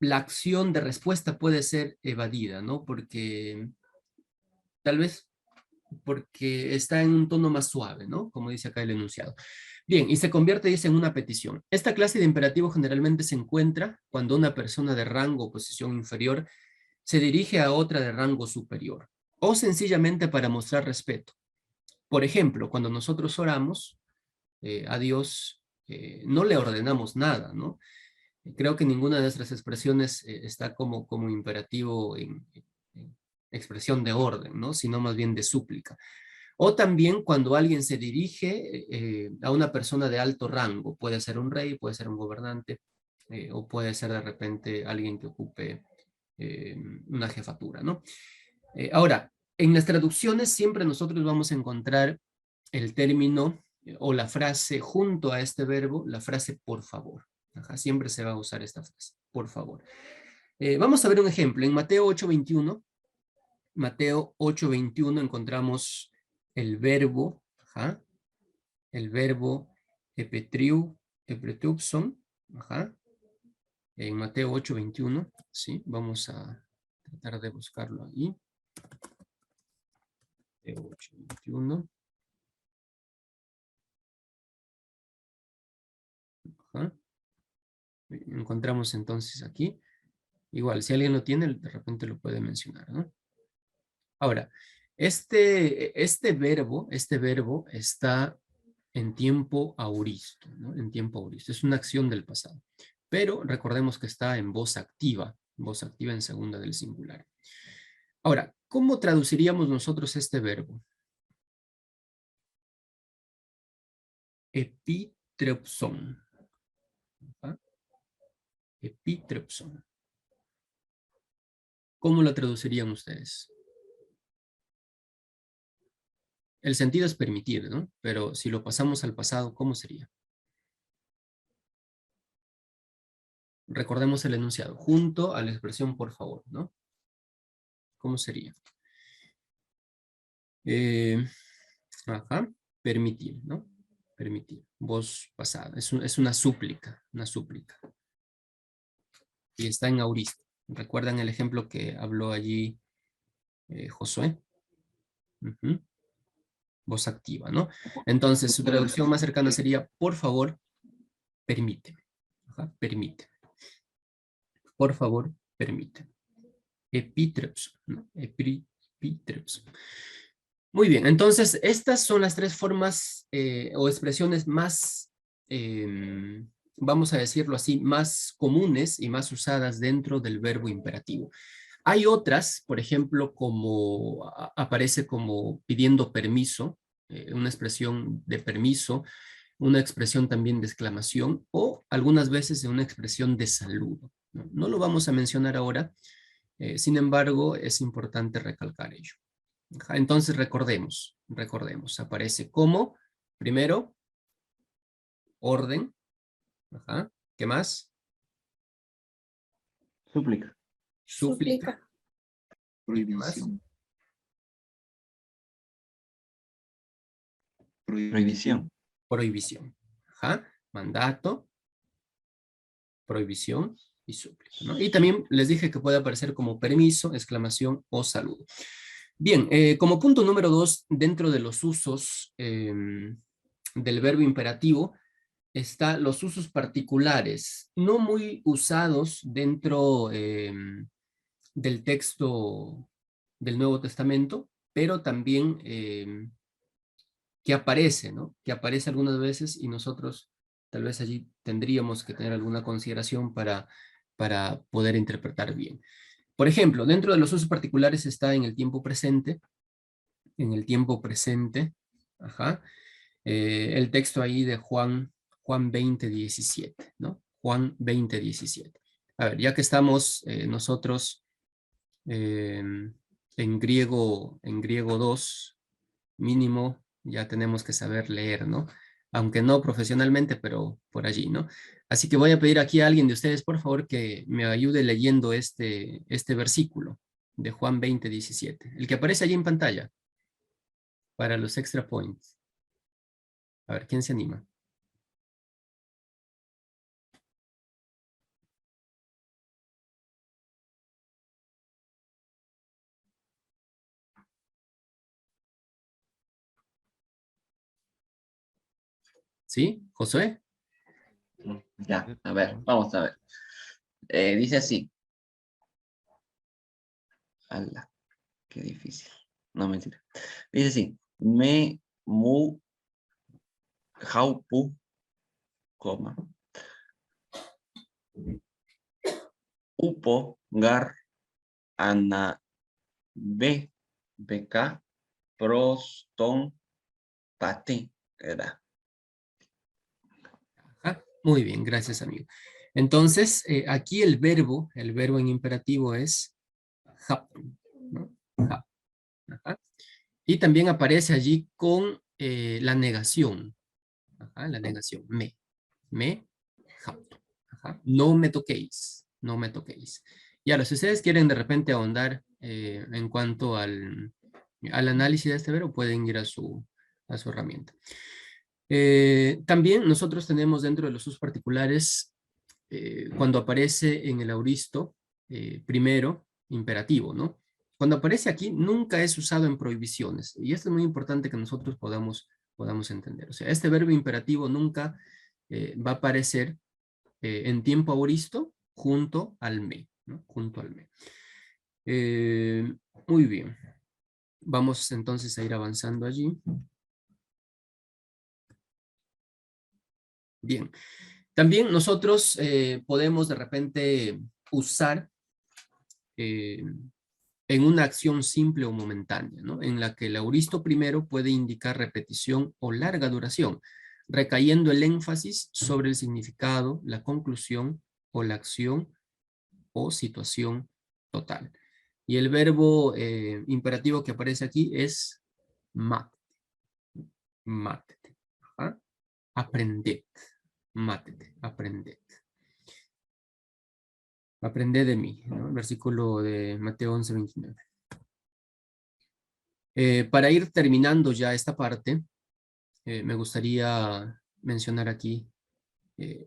Speaker 5: la acción de respuesta puede ser evadida, ¿no? Porque tal vez porque está en un tono más suave, ¿no? Como dice acá el enunciado. Bien, y se convierte, dice, en una petición. Esta clase de imperativo generalmente se encuentra cuando una persona de rango o posición inferior se dirige a otra de rango superior, o sencillamente para mostrar respeto. Por ejemplo, cuando nosotros oramos a Dios, no le ordenamos nada, ¿no? Creo que ninguna de nuestras expresiones está como imperativo en expresión de orden, ¿no? Sino más bien de súplica. O también cuando alguien se dirige a una persona de alto rango, puede ser un rey, puede ser un gobernante, o puede ser de repente alguien que ocupe una jefatura, ¿no? Ahora, en las traducciones siempre nosotros vamos a encontrar el término o la frase junto a este verbo, la frase por favor. Ajá, siempre se va a usar esta frase, por favor. Vamos a ver un ejemplo. En Mateo 8:21, Mateo 8:21 encontramos el verbo, ajá, el verbo epetupson, ajá, en Mateo 8:21, ¿sí? Vamos a tratar de buscarlo ahí. Mateo 8:21. Ajá. Encontramos entonces aquí. Igual, si alguien lo tiene, de repente lo puede mencionar, ¿no? Ahora, este verbo está en tiempo auristo, ¿no? En tiempo auristo. Es una acción del pasado. Pero recordemos que está en voz activa en segunda del singular. Ahora, ¿cómo traduciríamos nosotros este verbo? Epitrepson. ¿Ah? Epitrepson. ¿Cómo lo traducirían ustedes? El sentido es permitir, ¿no? Pero si lo pasamos al pasado, ¿cómo sería? Recordemos el enunciado, junto a la expresión por favor, ¿no? ¿Cómo sería? Ajá, permitir, ¿no? Permitir, voz pasada, es una súplica, y está en auristo. ¿Recuerdan el ejemplo que habló allí Josué? Voz activa, ¿no? Entonces, su traducción más cercana sería, por favor, permíteme. Ajá, permíteme. Por favor, permíteme. Epítrepso, ¿no? Epítrepso. Muy bien, entonces estas son las tres formas o expresiones más, vamos a decirlo así, más comunes y más usadas dentro del verbo imperativo. Hay otras, por ejemplo, como aparece como pidiendo permiso, una expresión de permiso, una expresión también de exclamación o algunas veces una expresión de saludo. No lo vamos a mencionar ahora, sin embargo, es importante recalcar ello. Entonces recordemos, aparece como, primero, orden. Ajá. ¿Qué más?
Speaker 1: Súplica.
Speaker 5: Súplica. ¿Qué más?
Speaker 2: Prohibición.
Speaker 1: Prohibición.
Speaker 5: Prohibición. Ajá. Mandato, prohibición y súplica, ¿no? Y también les dije que puede aparecer como permiso, exclamación o saludo. Bien, como punto número 2, dentro de los usos del verbo imperativo, está los usos particulares, no muy usados dentro del texto del Nuevo Testamento, pero también que aparece, ¿no? Que aparece algunas veces y nosotros tal vez allí tendríamos que tener alguna consideración para poder interpretar bien. Por ejemplo, dentro de los usos particulares está en el tiempo presente, ajá, el texto ahí de Juan 20:17, ¿no? Juan 20:17. A ver, ya que estamos nosotros en griego 2, mínimo ya tenemos que saber leer, ¿no? Aunque no profesionalmente, pero por allí, ¿no? Así que voy a pedir aquí a alguien de ustedes, por favor, que me ayude leyendo este versículo de Juan 20:17, el que aparece allí en pantalla, para los extra points. A ver, ¿quién se anima? ¿Sí? ¿Josué?
Speaker 1: Ya, a ver, vamos a ver. Dice así. Ala, qué difícil. No, mentira. Dice así. Me, mu, jaupu, coma. Upo, gar, ana, be, beca, proston, pati. Era.
Speaker 5: Ah, muy bien, gracias, amigo. Entonces, aquí el verbo en imperativo es hapun, ¿no? Hap, ajá. Y también aparece allí con la negación. Ajá, la negación. Me, haptu. Ajá. No me toquéis. No me toquéis. Y ahora, si ustedes quieren de repente ahondar en cuanto al análisis de este verbo, pueden ir a su herramienta. También nosotros tenemos dentro de los usos particulares, cuando aparece en el auristo, primero, imperativo, ¿no? Cuando aparece aquí, nunca es usado en prohibiciones. Y esto es muy importante que nosotros podamos entender. O sea, este verbo imperativo nunca va a aparecer en tiempo auristo junto al me, ¿no? Junto al me. Muy bien. Vamos entonces a ir avanzando allí. Bien. También nosotros podemos de repente usar en una acción simple o momentánea, ¿no? En la que el auristo primero puede indicar repetición o larga duración, recayendo el énfasis sobre el significado, la conclusión o la acción o situación total. Y el verbo imperativo que aparece aquí es mátete. Mátete. Ajá. Aprended. Mátete. Aprended. Aprended de mí, ¿no? El versículo de Mateo 11:29. Para ir terminando ya esta parte, me gustaría mencionar aquí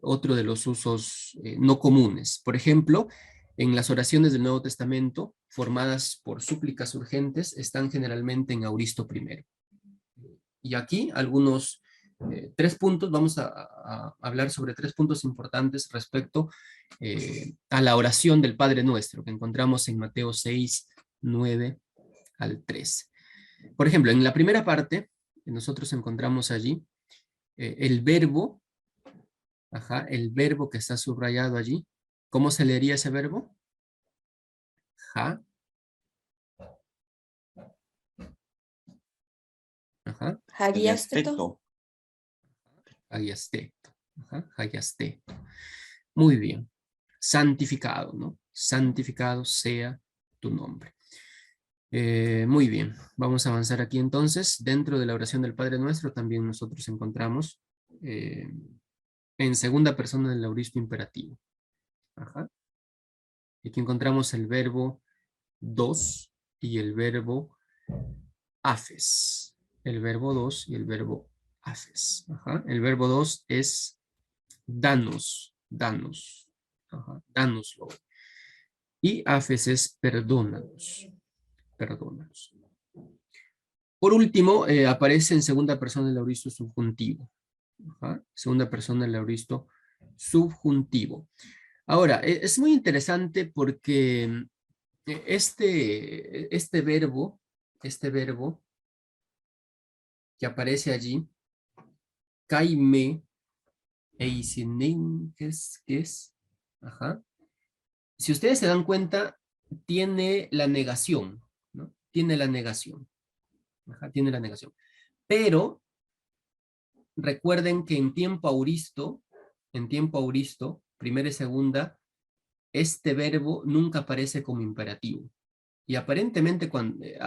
Speaker 5: otro de los usos no comunes. Por ejemplo, en las oraciones del Nuevo Testamento, formadas por súplicas urgentes, están generalmente en auristo primero. Y aquí algunos 3 puntos, vamos a hablar sobre 3 puntos importantes respecto a la oración del Padre Nuestro, que encontramos en Mateo 6, 9 al 13. Por ejemplo, en la primera parte, nosotros encontramos allí el verbo, el verbo que está subrayado allí. ¿Cómo se leería ese verbo? Ja.
Speaker 4: Hagiasteto.
Speaker 5: Hagiasteto. Hagiasteto. Muy bien. Santificado, ¿no? Santificado sea tu nombre. Muy bien. Vamos a avanzar aquí entonces. Dentro de la oración del Padre Nuestro también nosotros encontramos en segunda persona del auristo imperativo. Aquí encontramos el verbo dos y el verbo afes. El verbo dos y el verbo afes. El verbo dos es danos, danos. Danoslo. Y afes es perdónanos, perdónanos. Por último, aparece en segunda persona el auristo subjuntivo. Segunda persona el auristo subjuntivo. Ahora, es muy interesante porque este verbo que aparece allí, kaime, eisinen, ¿qué es? Si ustedes se dan cuenta, tiene la negación, ¿no? Tiene la negación. Tiene la negación. Pero recuerden que en tiempo auristo, primera y segunda, este verbo nunca aparece como imperativo. Y aparentemente,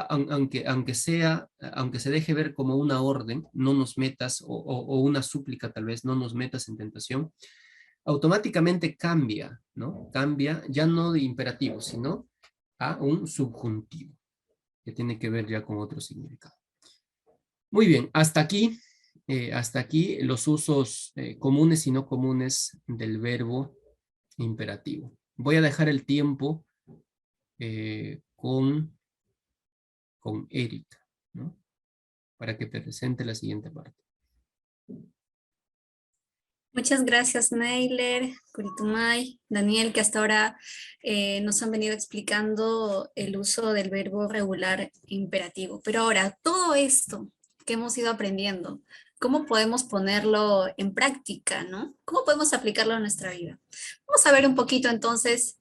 Speaker 5: aunque se deje ver como una orden, no nos metas, o una súplica tal vez, no nos metas en tentación, automáticamente cambia, ¿no? Cambia ya no de imperativo, sino a un subjuntivo, que tiene que ver ya con otro significado. Muy bien, hasta aquí los usos comunes y no comunes del verbo imperativo. Voy a dejar el tiempo con Erika, ¿no? Para que presente la siguiente parte.
Speaker 6: Muchas gracias, Neyler, Curitumay, Daniel, que hasta ahora nos han venido explicando el uso del verbo regular imperativo. Pero ahora, todo esto que hemos ido aprendiendo, ¿cómo podemos ponerlo en práctica, no? ¿Cómo podemos aplicarlo a nuestra vida? Vamos a ver un poquito entonces,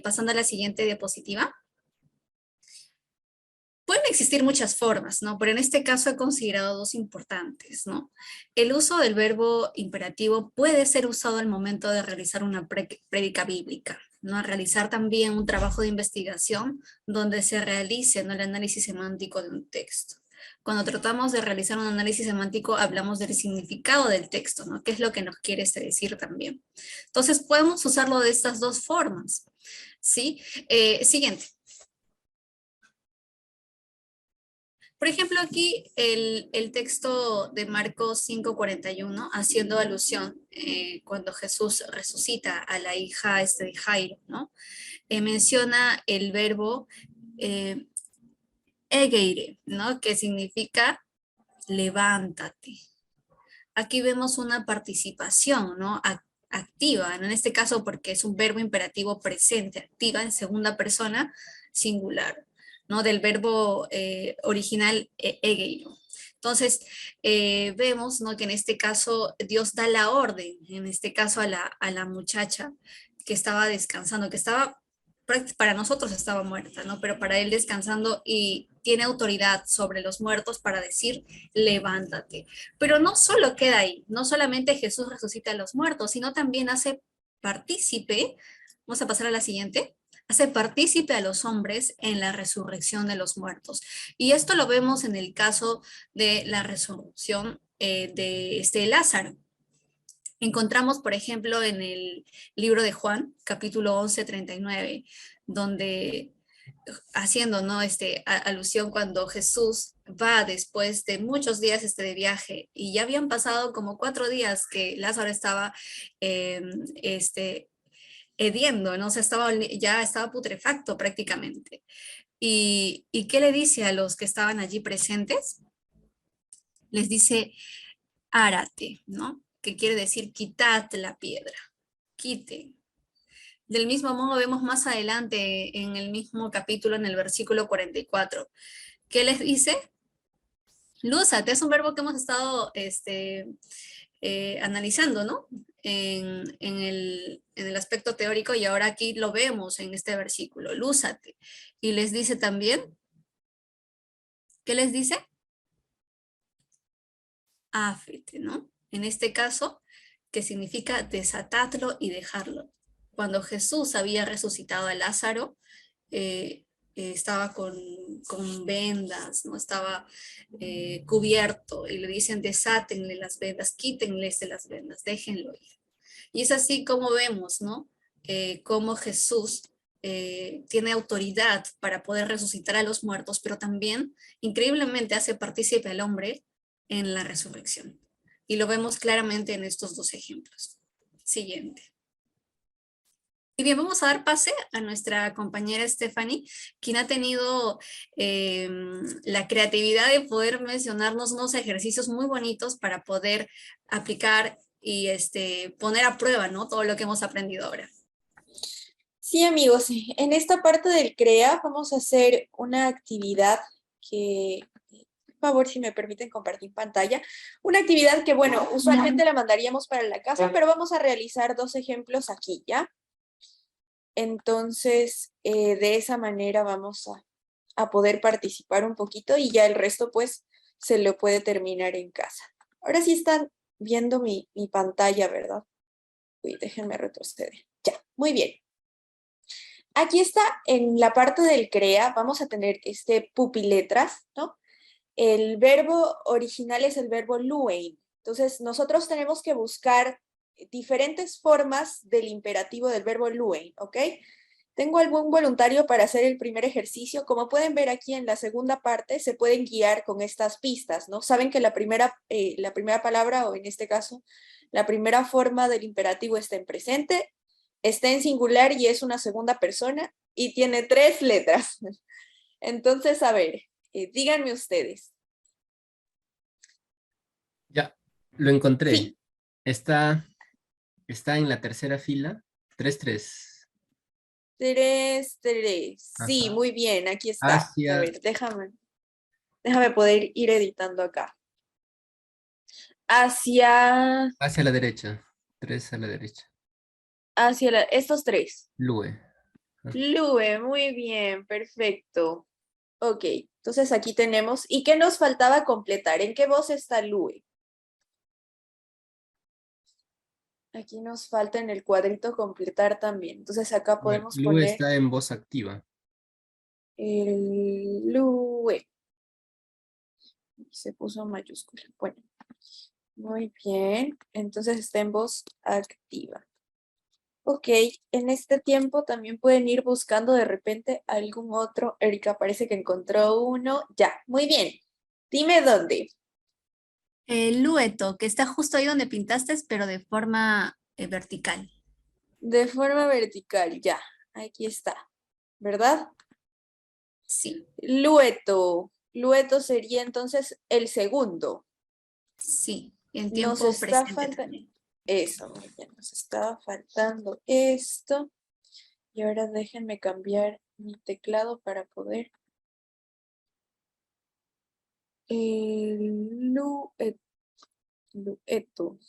Speaker 6: pasando a la siguiente diapositiva. Pueden existir muchas formas, ¿no? Pero en este caso he considerado dos importantes, ¿no? El uso del verbo imperativo puede ser usado al momento de realizar una prédica bíblica, ¿no? Realizar también un trabajo de investigación donde se realice, ¿no?, el análisis semántico de un texto. Cuando tratamos de realizar un análisis semántico, hablamos del significado del texto, ¿no? ¿Qué es lo que nos quiere decir también? Entonces, podemos usarlo de estas dos formas, ¿sí? Siguiente. Por ejemplo, aquí el texto de Marcos 5:41, haciendo alusión cuando Jesús resucita a la hija de Jairo, ¿no? Menciona el verbo egeire, ¿no? Que significa levántate. Aquí vemos una participación, ¿no?, activa, en este caso porque es un verbo imperativo presente, activa en segunda persona singular, ¿no?, del verbo original egeiro. Entonces, vemos, ¿no?, que en este caso Dios da la orden, en este caso a la muchacha que estaba descansando, que estaba, para nosotros estaba muerta, ¿no?, pero para él descansando, y tiene autoridad sobre los muertos para decir, levántate. Pero no solo queda ahí, no solamente Jesús resucita a los muertos, sino también hace partícipe, vamos a pasar a la siguiente, hace partícipe a los hombres en la resurrección de los muertos. Y esto lo vemos en el caso de la resurrección de Lázaro. Encontramos, por ejemplo, en el libro de Juan, capítulo 11, 39, donde haciendo, ¿no?, alusión cuando Jesús va después de muchos días de viaje, y ya habían pasado como 4 días que Lázaro estaba hediendo, ¿no? O sea, ya estaba putrefacto prácticamente. ¿Y qué le dice a los que estaban allí presentes? Les dice, árate, ¿no? Que quiere decir quitad la piedra, quiten. Del mismo modo vemos más adelante en el mismo capítulo, en el versículo 44. ¿Qué les dice? Lúzate, es un verbo que hemos estado analizando, ¿no? En el aspecto teórico, y ahora aquí lo vemos en este versículo, lúzate. Y les dice también, ¿qué les dice? Áfete, ¿no? En este caso, que significa desatadlo y dejarlo. Cuando Jesús había resucitado a Lázaro, estaba con vendas, ¿no? Estaba cubierto, y le dicen desátenle las vendas, quítenles de las vendas, déjenlo ir. Y es así como vemos, ¿no? Cómo Jesús tiene autoridad para poder resucitar a los muertos, pero también increíblemente hace partícipe al hombre en la resurrección. Y lo vemos claramente en estos dos ejemplos. Siguiente. Y bien, vamos a dar pase a nuestra compañera Stephanie, quien ha tenido la creatividad de poder mencionarnos unos ejercicios muy bonitos para poder aplicar y poner a prueba, ¿no? Todo lo que hemos aprendido ahora.
Speaker 4: Sí, amigos, en esta parte del CREA vamos a hacer una actividad que, por favor, si me permiten compartir pantalla, una actividad que, bueno, usualmente la mandaríamos para la casa, pero vamos a realizar 2 ejemplos aquí, ¿ya? Entonces, de esa manera vamos a poder participar un poquito y ya el resto, pues, se lo puede terminar en casa. Ahora sí están viendo mi pantalla, ¿verdad? Uy, déjenme retroceder. Ya, muy bien. Aquí está, en la parte del CREA, vamos a tener pupiletras, ¿no? El verbo original es el verbo luein. Entonces, nosotros tenemos que buscar diferentes formas del imperativo del verbo luein, ¿ok? Tengo algún voluntario para hacer el primer ejercicio. Como pueden ver aquí en la segunda parte, se pueden guiar con estas pistas, ¿no? Saben que la primera palabra, o en este caso, la primera forma del imperativo está en presente, está en singular y es una segunda persona, y tiene 3 letras. Entonces, a ver, díganme ustedes.
Speaker 5: Ya, lo encontré.
Speaker 4: Sí.
Speaker 5: Está en la tercera fila, 3-3.
Speaker 4: 3, 3. Sí,
Speaker 5: Ajá.
Speaker 4: muy bien, aquí está. A
Speaker 5: Hacia,
Speaker 4: ver, déjame poder ir editando acá. Hacia
Speaker 5: hacia la derecha, 3 a la derecha.
Speaker 4: estos 3.
Speaker 5: Lue.
Speaker 4: Lue, muy bien, perfecto. Ok, entonces aquí tenemos. ¿Y qué nos faltaba completar? ¿En qué voz está Lue? Aquí nos falta en el cuadrito completar también. Entonces acá podemos
Speaker 5: Lue
Speaker 4: poner
Speaker 5: está en voz activa.
Speaker 4: el Lue. Se puso mayúscula. Bueno, muy bien. Entonces está en voz activa. Ok, en este tiempo también pueden ir buscando de repente algún otro. Erika parece que encontró uno. Ya, muy bien. Dime dónde.
Speaker 6: El lueto, que está justo ahí donde pintaste, pero de forma vertical.
Speaker 4: De forma vertical, ya. Aquí está. ¿Verdad?
Speaker 6: Sí,
Speaker 4: Lueto. Lueto sería entonces el segundo.
Speaker 6: sí, en
Speaker 4: Nos
Speaker 6: tiempo
Speaker 4: está
Speaker 6: presente
Speaker 4: faltando
Speaker 6: también.
Speaker 4: eso, muy bien. Nos estaba faltando esto. Y ahora déjenme cambiar mi teclado para poder. Lueto.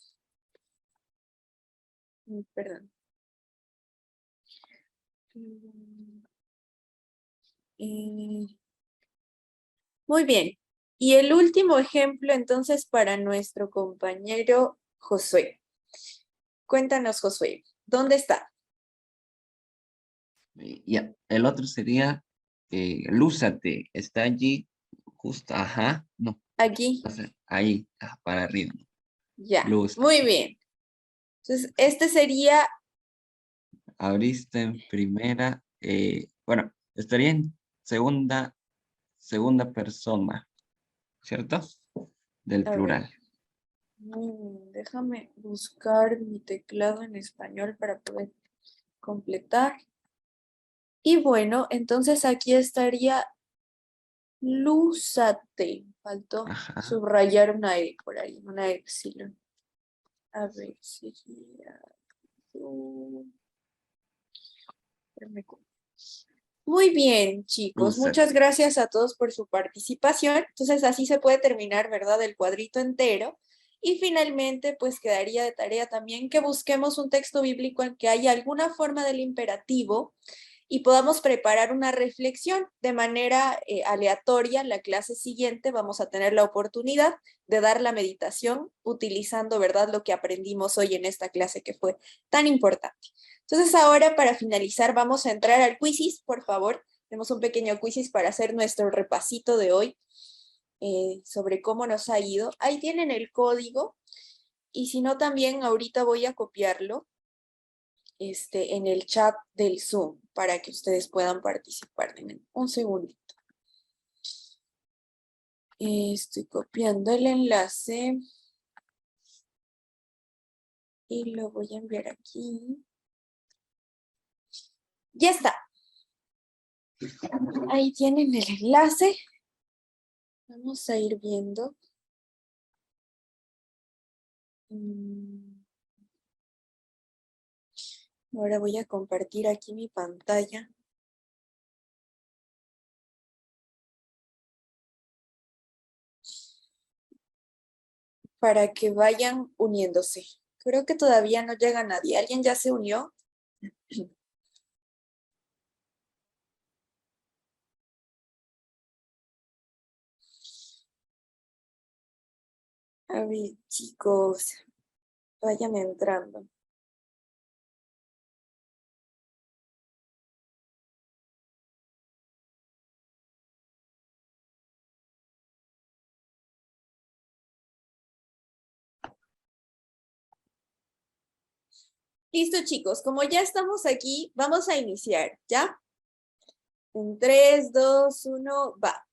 Speaker 4: Perdón. Muy bien. Y el último ejemplo entonces para nuestro compañero Josué. Cuéntanos, Josué, ¿dónde está?
Speaker 1: Ya, el otro sería lúzate, está allí, justo, ajá, no,
Speaker 4: Aquí.
Speaker 1: o sea, ahí, para arriba,
Speaker 4: Ya. Muy
Speaker 1: lúzate.
Speaker 4: bien. Entonces, este sería,
Speaker 1: Abriste en primera, bueno, estaría en segunda persona, ¿cierto? Del
Speaker 4: a ver,
Speaker 1: plural.
Speaker 4: déjame buscar mi teclado en español para poder completar. Y bueno, entonces aquí estaría Lúzate. Faltó
Speaker 1: Ajá.
Speaker 4: subrayar una E por ahí, una epsilon. A ver, sería... Muy bien, chicos.
Speaker 1: Lúzate.
Speaker 4: Muchas gracias a todos por su participación. Entonces, así se puede terminar, ¿verdad? El cuadrito entero. Y finalmente, pues quedaría de tarea también que busquemos un texto bíblico en que haya alguna forma del imperativo y podamos preparar una reflexión de manera aleatoria. La clase siguiente vamos a tener la oportunidad de dar la meditación utilizando, ¿verdad?, lo que aprendimos hoy en esta clase que fue tan importante. Entonces ahora, para finalizar, vamos a entrar al quizzes, por favor. Tenemos un pequeño quizzes para hacer nuestro repasito de hoy sobre cómo nos ha ido. Ahí tienen el código y si no, también ahorita voy a copiarlo en el chat del Zoom para que ustedes puedan participar. Un segundito. Estoy copiando el enlace y lo voy a enviar aquí. Ya está. Ahí tienen el enlace. Vamos a ir viendo. Ahora voy a compartir aquí mi pantalla. Para que vayan uniéndose. Creo que todavía no llega nadie. ¿Alguien ya se unió? A ver, chicos, vayan entrando. Listo, chicos, como ya estamos aquí, vamos a iniciar, ¿ya? En 3, 2, 1, va.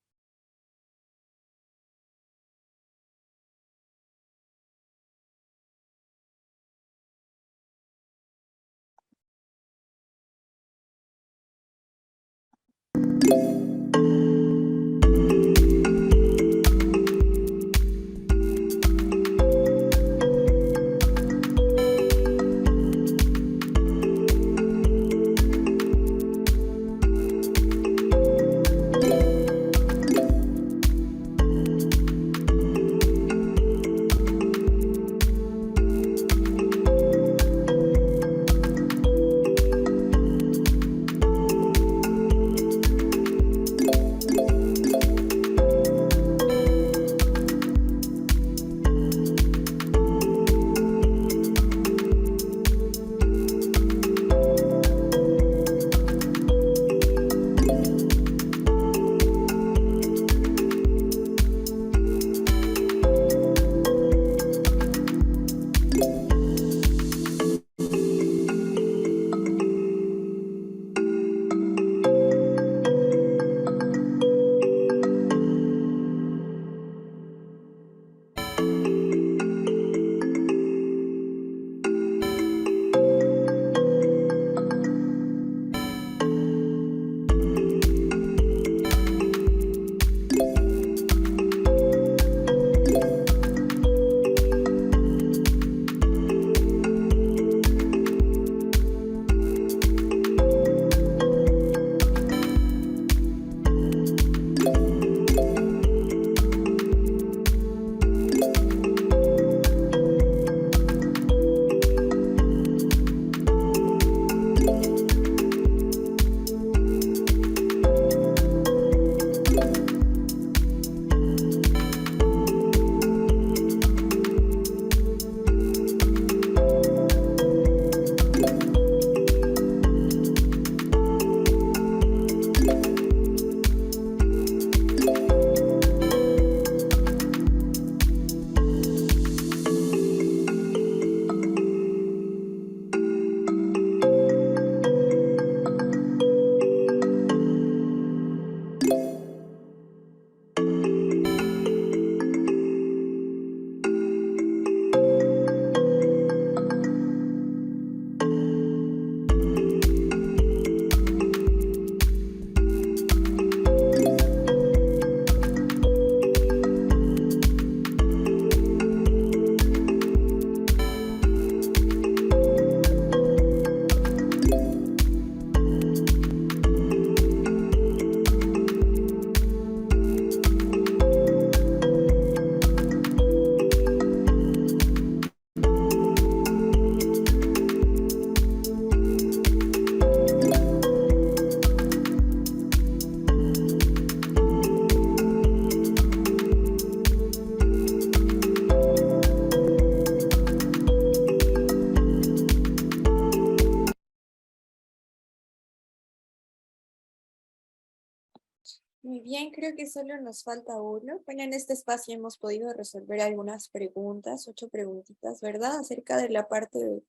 Speaker 4: Muy bien, creo que solo nos falta uno. Bueno, en este espacio hemos podido resolver algunas preguntas, 8 preguntitas, ¿verdad? Acerca de la parte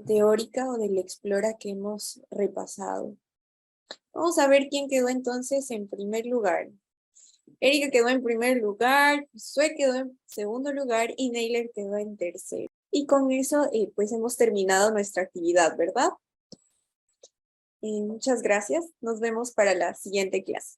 Speaker 4: teórica o del explora que hemos repasado. Vamos a ver quién quedó entonces en primer lugar. Erika quedó en primer lugar, Sue quedó en segundo lugar y Neyler quedó en tercero. Y con eso, pues hemos terminado nuestra actividad, ¿verdad? Muchas gracias. Nos vemos para la siguiente clase.